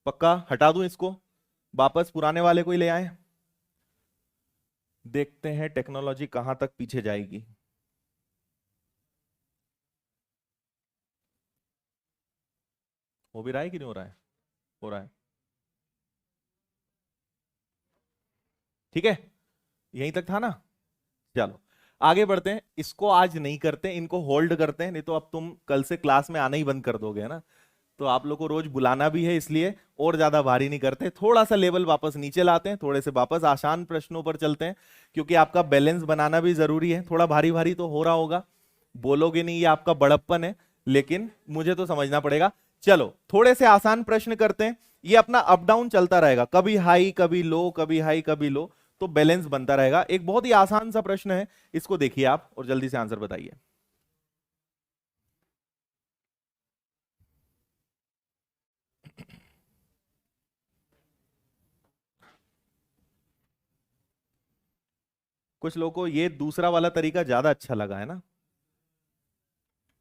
पक्का? हटा दूं इसको, वापस पुराने वाले को ही ले आए। देखते हैं टेक्नोलॉजी कहां तक पीछे जाएगी। हो भी रहा है कि नहीं हो रहा है? हो रहा है, ठीक है। यहीं तक था ना? चलो आगे बढ़ते हैं। इसको आज नहीं करते, इनको होल्ड करते हैं, नहीं तो अब तुम कल से क्लास में आना ही बंद कर दोगे, है ना। तो आप लोग को रोज बुलाना भी है, इसलिए और ज्यादा भारी नहीं करते, थोड़ा सा लेवल वापस नीचे लाते हैं, थोड़े से वापस आसान प्रश्नों पर चलते हैं, क्योंकि आपका बैलेंस बनाना भी जरूरी है। थोड़ा भारी भारी तो हो रहा होगा, बोलोगे नहीं, ये आपका बड़प्पन है, लेकिन मुझे तो समझना पड़ेगा। चलो थोड़े से आसान प्रश्न करते हैं। ये अपना अप डाउन चलता रहेगा, कभी हाई कभी लो, कभी हाई कभी लो, तो बैलेंस बनता रहेगा। एक बहुत ही आसान सा प्रश्न है, इसको देखिए आप और जल्दी से आंसर बताइए। कुछ लोगों को ये दूसरा वाला तरीका ज्यादा अच्छा लगा है ना,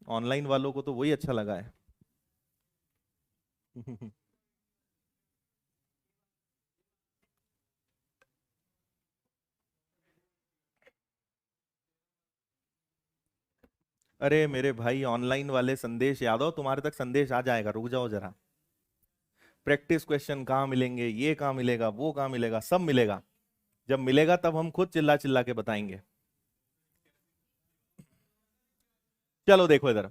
ऑनलाइन वालों को तो वही अच्छा लगा है। अरे मेरे भाई, ऑनलाइन वाले संदेश याद हो, तुम्हारे तक संदेश आ जाएगा, रुक जाओ जरा। प्रैक्टिस क्वेश्चन कहाँ मिलेंगे, ये कहाँ मिलेगा, वो कहाँ मिलेगा, सब मिलेगा। जब मिलेगा तब हम खुद चिल्ला चिल्ला के बताएंगे। चलो देखो इधर,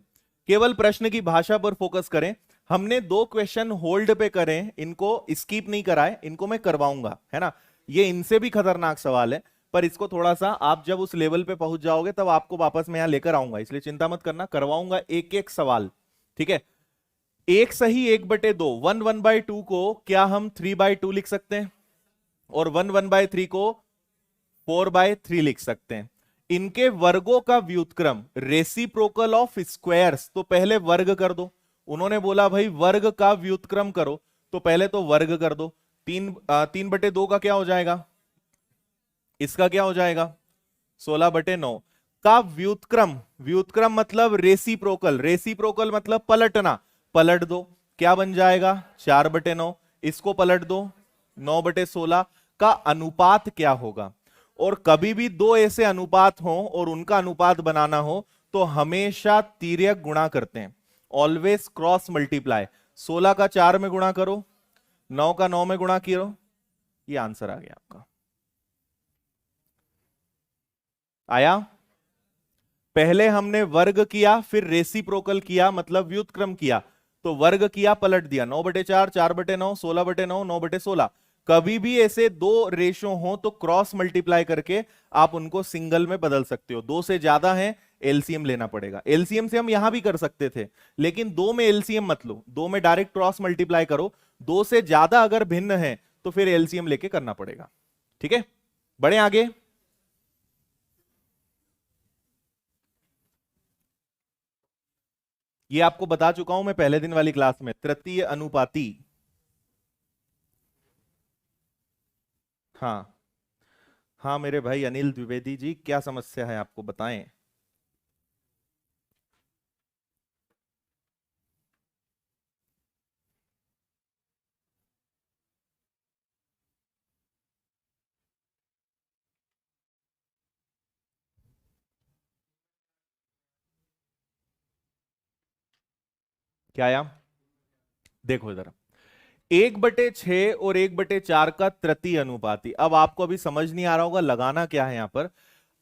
केवल प्रश्न की भाषा पर फोकस करें। हमने 2 क्वेश्चन होल्ड पे करें, इनको स्किप नहीं कराए, इनको मैं करवाऊंगा, है ना। ये इनसे भी खतरनाक सवाल है, पर इसको थोड़ा सा आप जब उस लेवल पे पहुंच जाओगे तब आपको वापस मैं यहां लेकर आऊंगा, इसलिए चिंता मत करना, करवाऊंगा एक एक सवाल, ठीक है। एक सही 1/2, 1/2 को क्या हम 3/2 लिख सकते हैं, और 1/3 को 4/3 लिख सकते हैं। इनके वर्गों का व्युत्क्रम, रेसिप्रोकल ऑफ स्क्वायर्स, तो पहले वर्ग कर दो। उन्होंने बोला भाई वर्ग का व्युत्क्रम करो, तो पहले तो वर्ग कर दो। 3/2 का क्या हो जाएगा? इसका क्या हो जाएगा? 16/9 का व्युत्क्रम, व्युत्क्रम मतलब रेसिप्रोकल, रेसिप्रोकल मतलब पलटना, पलट दो, क्या बन जाएगा? 4/9। इसको पलट दो, 9/16 का अनुपात क्या होगा? और कभी भी 2 ऐसे अनुपात हो और उनका अनुपात बनाना हो तो हमेशा तिर्यक गुणा करते हैं, ऑलवेज क्रॉस मल्टीप्लाई। 16 का 4 में गुणा करो, 9 का 9 में गुणा करो, ये आंसर आ गया आपका। आया? पहले हमने वर्ग किया, फिर रेसिप्रोकल किया, मतलब व्युत्क्रम किया, तो वर्ग किया पलट दिया, 9/4, 4/9, 16/9, 9/16। कभी भी ऐसे 2 रेशो हो तो क्रॉस मल्टीप्लाई करके आप उनको सिंगल में बदल सकते हो। 2 से ज्यादा है एलसीएम लेना पड़ेगा। एलसीएम से हम यहां भी कर सकते थे, लेकिन दो में एलसीएम मत लो, दो में डायरेक्ट क्रॉस मल्टीप्लाई करो। दो से ज्यादा अगर भिन्न है तो फिर एलसीएम लेके करना पड़ेगा। ठीक है, बढ़े आगे। ये आपको बता चुका हूं मैं पहले दिन वाली क्लास में, तृतीय अनुपाती। हाँ हाँ मेरे भाई अनिल द्विवेदी जी, क्या समस्या है आपको, बताएं। क्या आया, देखो इधर, 1/6 और 1/4 का तृतीय अनुपाती। अब आपको अभी समझ नहीं आ रहा होगा लगाना क्या है यहां पर।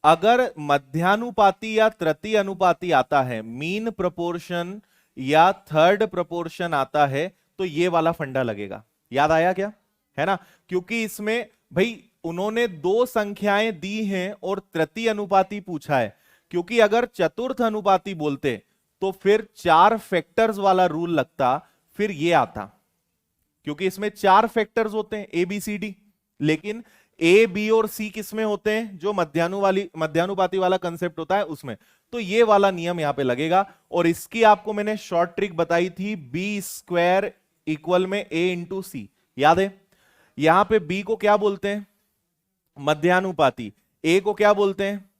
अगर मध्यानुपाती या तृतीय अनुपाती आता है, मीन प्रोपोर्शन या थर्ड प्रोपोर्शन आता है, तो ये वाला फंडा लगेगा। याद आया क्या, है ना, क्योंकि इसमें भाई उन्होंने दो संख्याएं दी हैं और तृतीय अनुपाती पूछा है। क्योंकि अगर चतुर्थ अनुपाती बोलते तो फिर 4 फैक्टर्स वाला रूल लगता, फिर ये आता। क्योंकि इसमें 4 फैक्टर्स होते हैं ए बी सी डी, लेकिन ए बी और सी किस में होते हैं, जो मध्यानुपाती वाला कंसेप्ट होता है उसमें। तो ये वाला नियम यहां पे लगेगा। और इसकी आपको मैंने शॉर्ट ट्रिक बताई थी, बी स्क्वायर इक्वल में ए इंटू सी, याद है। यहां पे बी को क्या बोलते हैं, मध्यानुपाती, ए को क्या बोलते हैं,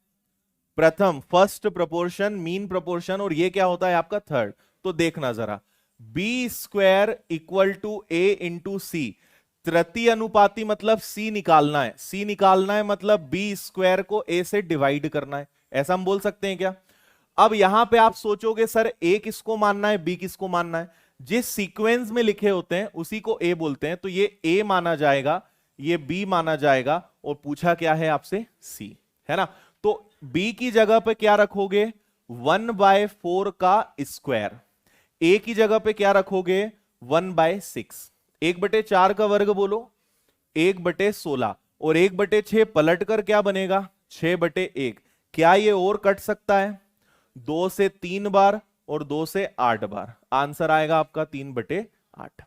प्रथम, फर्स्ट प्रोपोर्शन, मीन प्रोपोर्शन, और ये क्या होता है आपका थर्ड। तो देखना जरा, B square equal to A into C, तृतीय अनुपाती मतलब सी निकालना है, सी निकालना है मतलब बी स्क्वायर को ए से डिवाइड करना है, ऐसा हम बोल सकते हैं क्या। अब यहां पे आप सोचोगे सर ए किसको मानना है, बी किसको मानना है। जिस सीक्वेंस में लिखे होते हैं उसी को ए बोलते हैं, तो ये ए माना जाएगा, ये बी माना जाएगा, और पूछा क्या है आपसे, सी, है ना। तो बी की जगह पे क्या रखोगे, 1/4 का स्क्वायर, ए की जगह पे क्या रखोगे, 1/6, 1/4 का वर्ग बोलो 1/16, और 1/6 पलट कर क्या बनेगा, 6/1। क्या ये और कट सकता है, 2 से 3 बार और 2 से 8 बार, आंसर आएगा आपका 3/8।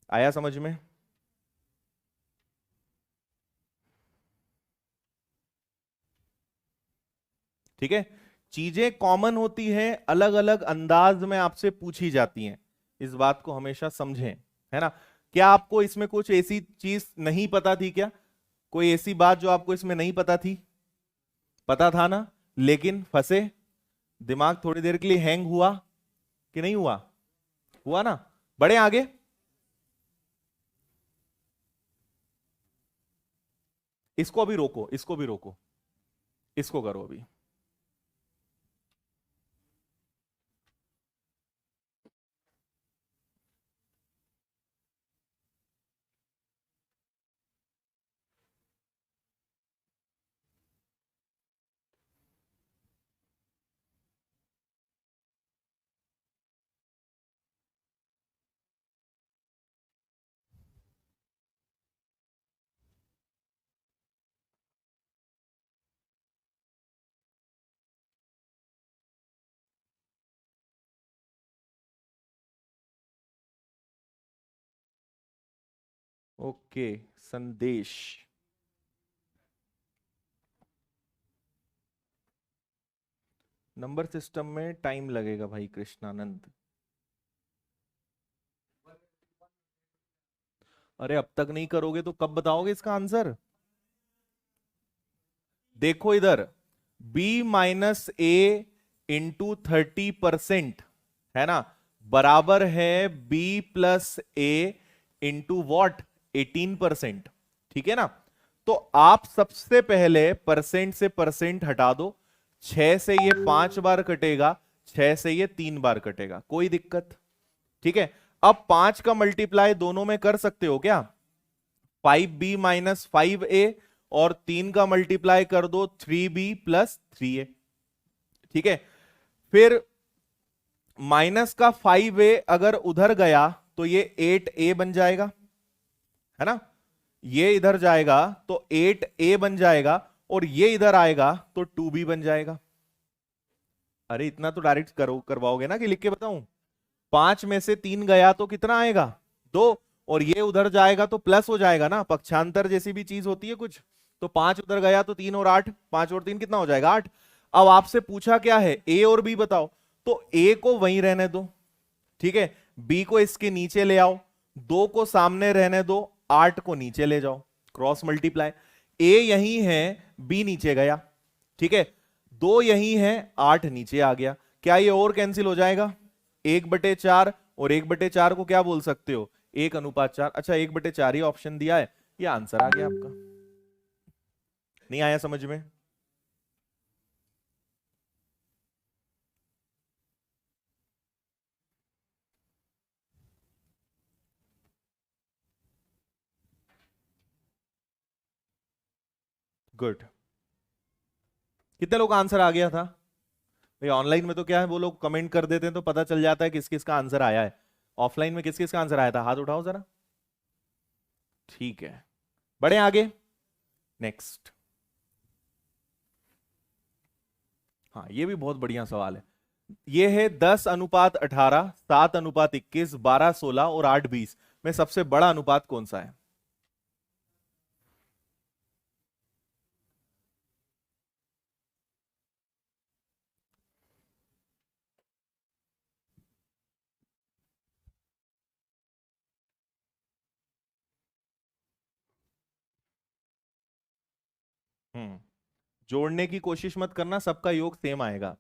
आया समझ में। ठीक है, चीजें कॉमन होती हैं, अलग अलग अंदाज में आपसे पूछी जाती हैं, इस बात को हमेशा समझें, है ना। क्या आपको इसमें कुछ ऐसी चीज नहीं पता थी क्या, कोई ऐसी बात जो आपको इसमें नहीं पता थी, पता था ना, लेकिन फंसे, दिमाग थोड़ी देर के लिए हैंग हुआ कि नहीं हुआ, हुआ ना। बढ़े आगे, इसको अभी रोको, इसको भी रोको, इसको करो अभी। ओके, संदेश, नंबर सिस्टम में टाइम लगेगा भाई कृष्णानंद। अरे अब तक नहीं करोगे तो कब बताओगे इसका आंसर। देखो इधर, b-a × 30%, है ना, बराबर है b+a × 18%, ठीक है ना। तो आप सबसे पहले परसेंट से परसेंट हटा दो, 6 से ये 5 बार कटेगा, 6 से ये 3 बार कटेगा, कोई दिक्कत। ठीक है, अब 5 का मल्टीप्लाई दोनों में कर सकते हो क्या, 5b-5a, और 3 का मल्टीप्लाई कर दो 3b+3a। ठीक है, फिर माइनस का 5a अगर उधर गया तो ये 8a बन जाएगा, है ना, ये इधर जाएगा तो 8a बन जाएगा, और ये इधर आएगा तो 2b बन जाएगा। अरे इतना तो डायरेक्ट करो करवाओगे ना कि लिख के बताऊं। 5 में से 3 गया तो कितना आएगा? 2। और ये उधर जाएगा तो प्लस हो जाएगा ना, पक्षांतर जैसी भी चीज होती है कुछ। तो 5 उधर गया तो 3 और 8, 5 और 3 कितना हो जाएगा? 8। अब आपसे पूछा क्या है? ए और बी बताओ। तो ए को वहीं रहने दो, ठीक है, बी को इसके नीचे ले आओ, 2 को सामने रहने दो, 8 को नीचे ले जाओ, क्रॉस मल्टीप्लाई। ए यही है, बी नीचे गया, ठीक है, 2 यही है, 8 नीचे आ गया। क्या ये और कैंसिल हो जाएगा? 1/4 और 1/4 को क्या बोल सकते हो? 1:4। अच्छा 1/4 ही ऑप्शन दिया है, ये आंसर आ गया आपका। नहीं आया समझ में? गुड। कितने लोग का आंसर आ गया था भाई? ऑनलाइन में तो क्या है, वो लोग कमेंट कर देते हैं तो पता चल जाता है किस किस का आंसर आया है। ऑफलाइन में किस किस का आंसर आया था? हाथ उठाओ जरा। ठीक है, बढ़े आगे। नेक्स्ट। हाँ ये भी बहुत बढ़िया सवाल है। ये है 10:18, 7:21, 12:16 और 8:20 में सबसे बड़ा अनुपात कौन सा है? हम्म जोड़ने की कोशिश मत करना, सबका योग सेम आएगा।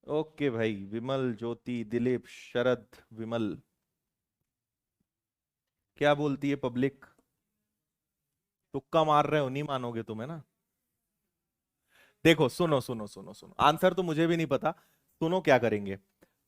ओके भाई, विमल, ज्योति, दिलीप, शरद, विमल, क्या बोलती है पब्लिक? तुक्का मार रहे हो, नहीं मानोगे तुम, है ना? देखो सुनो सुनो सुनो सुनो, आंसर तो मुझे भी नहीं पता। सुनो क्या करेंगे।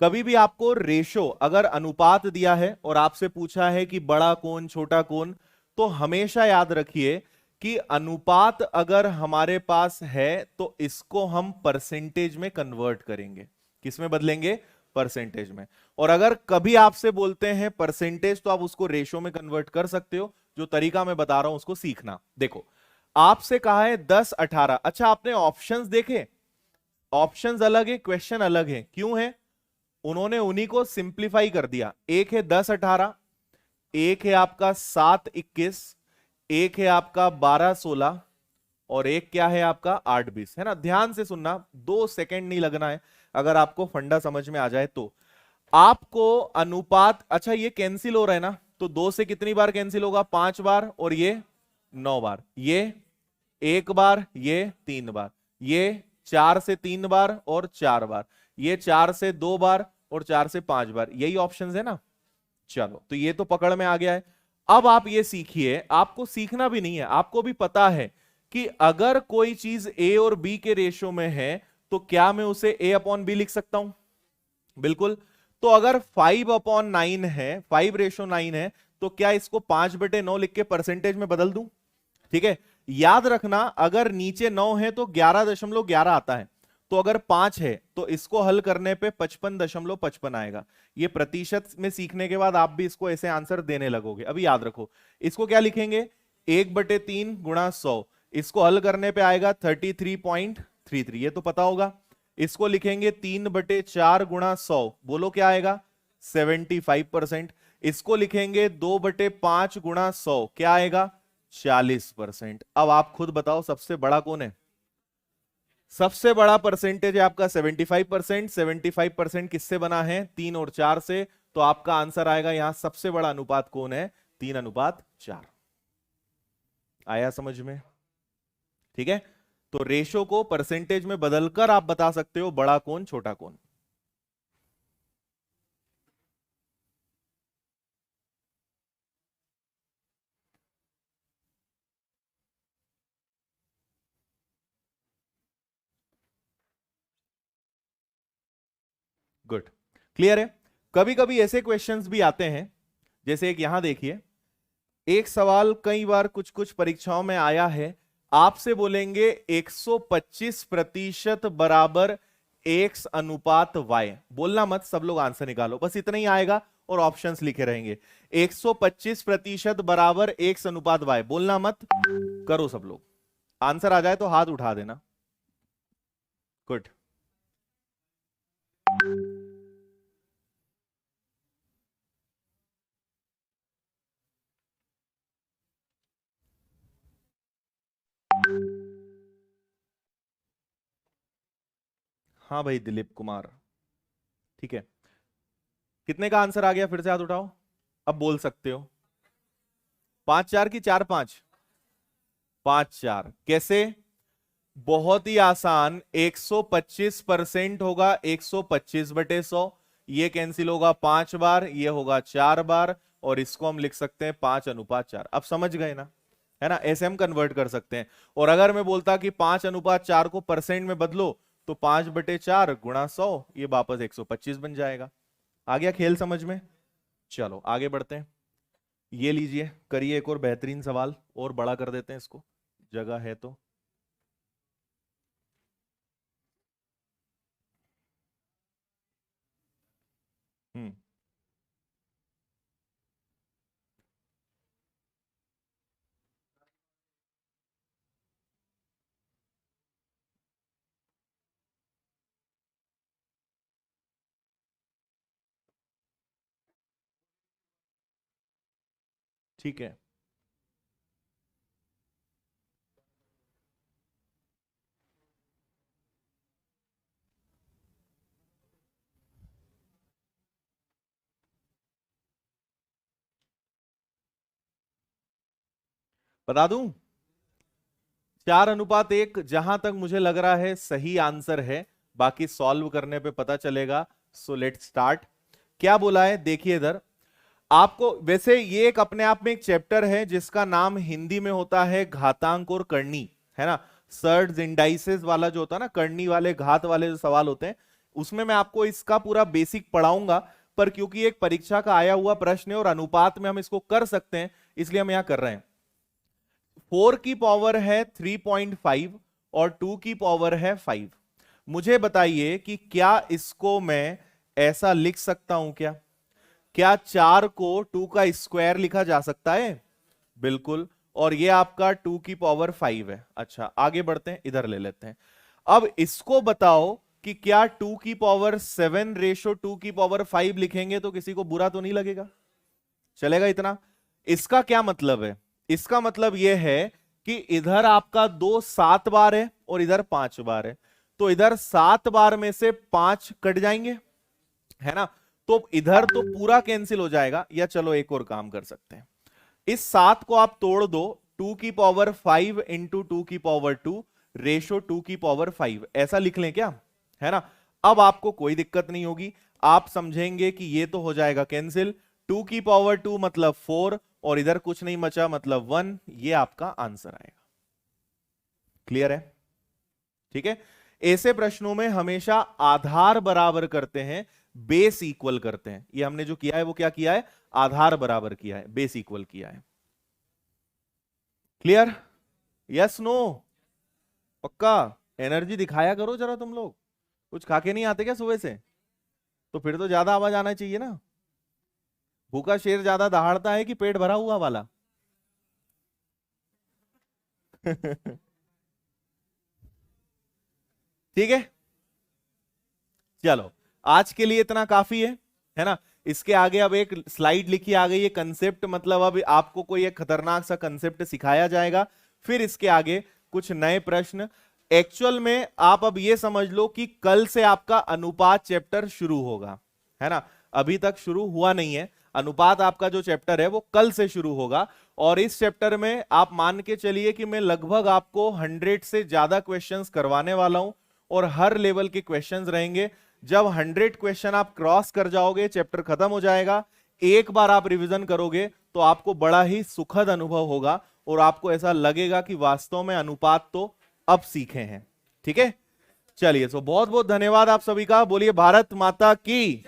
कभी भी आपको रेशो अगर अनुपात दिया है और आपसे पूछा है कि बड़ा कौन छोटा कौन, तो हमेशा याद रखिए कि अनुपात अगर हमारे पास है तो इसको हम परसेंटेज में कन्वर्ट करेंगे। किसमें बदलेंगे? परसेंटेज में। और अगर कभी आपसे बोलते हैं परसेंटेज तो आप उसको रेशो में कन्वर्ट कर सकते हो। जो तरीका मैं बता रहा हूं उसको सीखना। देखो आपसे कहा है 10:18, अच्छा आपने ऑप्शंस देखे? ऑप्शंस अलग है, क्वेश्चन अलग है, क्यों है? उन्होंने उन्हीं को सिंप्लीफाई कर दिया। एक है 10:18, एक है आपका 7:21, एक है आपका 12:16 और एक क्या है आपका 8:20, है ना? ध्यान से सुनना, 2 सेकंड नहीं लगना है अगर आपको फंडा समझ में आ जाए तो। आपको अनुपात, अच्छा ये कैंसिल हो रहा है ना, तो 2 से कितनी बार कैंसिल होगा? 5 बार, और ये 9 बार, ये 1 बार, ये 3 बार, ये 4 से 3 बार और 4 बार, ये 4 से 2 बार और 4 से 5 बार। यही ऑप्शंस है ना? चलो तो ये तो पकड़ में आ गया है। अब आप ये सीखिए, आपको सीखना भी नहीं है, आपको भी पता है कि अगर कोई चीज ए और बी के रेशो में है तो क्या मैं उसे A/B लिख सकता हूं? बिल्कुल। तो अगर 5/9 है, 5:9 है, तो क्या इसको 5/9 लिख के परसेंटेज में बदल दूं? ठीक है, याद रखना अगर नीचे 9 है तो 11.11 आता है, तो अगर 5 है तो इसको हल करने पे 55.55 आएगा। ये प्रतिशत में सीखने के बाद आप भी इसको ऐसे आंसर देने लगोगे। अभी याद रखो, इसको क्या लिखेंगे? 1/3 गुणा 100, इसको हल करने पे आएगा 33.33, ये तो पता होगा। इसको लिखेंगे 3/4 गुणा 100, बोलो क्या आएगा? 75%। इसको लिखेंगे 2/5 गुणा 100, क्या आएगा? 40%। अब आप खुद बताओ सबसे बड़ा कौन है? सबसे बड़ा परसेंटेज है आपका 75%। 75% किससे बना है? 3 और 4 से। तो आपका आंसर आएगा यहां सबसे बड़ा अनुपात कौन है? 3:4। आया समझ में? ठीक है, तो रेशो को परसेंटेज में बदलकर आप बता सकते हो बड़ा कौन छोटा कौन। गुड, क्लियर है? कभी कभी ऐसे क्वेश्चंस भी आते हैं, जैसे एक यहां देखिए, एक सवाल कई बार कुछ कुछ परीक्षाओं में आया है। आपसे बोलेंगे 125% बराबर X/Y। बोलना मत, सब लोग आंसर निकालो, बस इतना ही आएगा और ऑप्शंस लिखे रहेंगे। 125% बराबर X/Y, बोलना मत, करो सब लोग। आंसर आ जाए तो हाथ उठा देना। गुड। हाँ भाई दिलीप कुमार, ठीक है। कितने का आंसर आ गया, फिर से हाथ उठाओ, अब बोल सकते हो। 5-4 की 4-5? 5-4 कैसे? बहुत ही आसान, 125% होगा 125/100, ये कैंसिल होगा 5 बार, ये होगा 4 बार, और इसको हम लिख सकते हैं 5:4। अब समझ गए ना, है ना, ऐसे हम कन्वर्ट कर सकते हैं। और अगर मैं बोलता कि 5:4 को परसेंट में बदलो, तो 5/4 गुणा 100, ये वापस 125 बन जाएगा। आ गया खेल समझ में? चलो आगे बढ़ते हैं। ये लीजिए, करिए एक और बेहतरीन सवाल, और बड़ा कर देते हैं इसको, जगह है तो। हम्म। ठीक है। बता दूं? 4:1 जहां तक मुझे लग रहा है सही आंसर है, बाकी सॉल्व करने पे पता चलेगा। So let's start. क्या बोला है देखिए इधर आपको। वैसे ये एक अपने आप में एक चैप्टर है जिसका नाम हिंदी में होता है घातांक और करनी, है ना। सर्ड्स इंडाइसेस वाला जो होता है ना, करनी वाले घात वाले जो सवाल होते हैं, उसमें मैं आपको इसका पूरा बेसिक पढ़ाऊंगा। पर क्योंकि एक परीक्षा का आया हुआ प्रश्न है और अनुपात में हम इसको कर सकते हैं, इसलिए हम यहां कर रहे हैं। 4 की पावर है 3.5 और 2 की पावर है 5। मुझे बताइए कि क्या इसको मैं ऐसा लिख सकता हूं क्या? क्या 4 को 2 का स्क्वायर लिखा जा सकता है? बिल्कुल। और ये आपका 2 की पावर 5 है। अच्छा आगे बढ़ते हैं, इधर ले लेते हैं। अब इसको बताओ कि क्या 2 की पावर 7/2 की पावर 5 लिखेंगे तो किसी को बुरा तो नहीं लगेगा? चलेगा इतना? इसका क्या मतलब है? इसका मतलब यह है कि इधर आपका 2 7 बार है और इधर 5 बार है, तो इधर 7 बार में से 5 कट जाएंगे, है ना। तो इधर तो पूरा कैंसिल हो जाएगा। या चलो एक और काम कर सकते हैं, इस 7 को आप तोड़ दो, 2 की पावर 5 इंटू 2 की पावर 2 रेशो 2 की पावर 5, ऐसा लिख लें क्या? है ना। अब आपको कोई दिक्कत नहीं होगी, आप समझेंगे कि ये तो हो जाएगा कैंसिल। 2 की पावर 2 मतलब 4, और इधर कुछ नहीं बचा मतलब 1, ये आपका आंसर आएगा। क्लियर है? ठीक है। ऐसे प्रश्नों में हमेशा आधार बराबर करते हैं, बेस इक्वल करते हैं। ये हमने जो किया है वो क्या किया है? आधार बराबर किया है, बेस इक्वल किया है। क्लियर? Yes no? पक्का? एनर्जी दिखाया करो जरा तुम लोग, कुछ खा के नहीं आते क्या सुबह से? तो फिर तो ज्यादा आवाज आना चाहिए ना। भूखा शेर ज्यादा दहाड़ता है कि पेट भरा हुआ वाला? ठीक है, चलो आज के लिए इतना काफी है ना। इसके आगे अब एक स्लाइड लिखी आ गई है, कंसेप्ट, मतलब अब आपको कोई एक खतरनाक सा कंसेप्ट सिखाया जाएगा, फिर इसके आगे कुछ नए प्रश्न। एक्चुअल में आप अब ये समझ लो कि कल से आपका अनुपात चैप्टर शुरू होगा, है ना। अभी तक शुरू हुआ नहीं है। अनुपात आपका जो चैप्टर है वो कल से शुरू होगा, और इस चैप्टर में आप मान के चलिए कि मैं लगभग आपको 100 से ज्यादा क्वेश्चंस करवाने वाला हूं, और हर लेवल के क्वेश्चंस रहेंगे। जब 100 क्वेश्चन आप क्रॉस कर जाओगे, चैप्टर खत्म हो जाएगा। एक बार आप रिवीजन करोगे तो आपको बड़ा ही सुखद अनुभव होगा, और आपको ऐसा लगेगा कि वास्तव में अनुपात तो अब सीखे हैं। ठीक है, चलिए, तो बहुत बहुत धन्यवाद आप सभी का। बोलिए भारत माता की।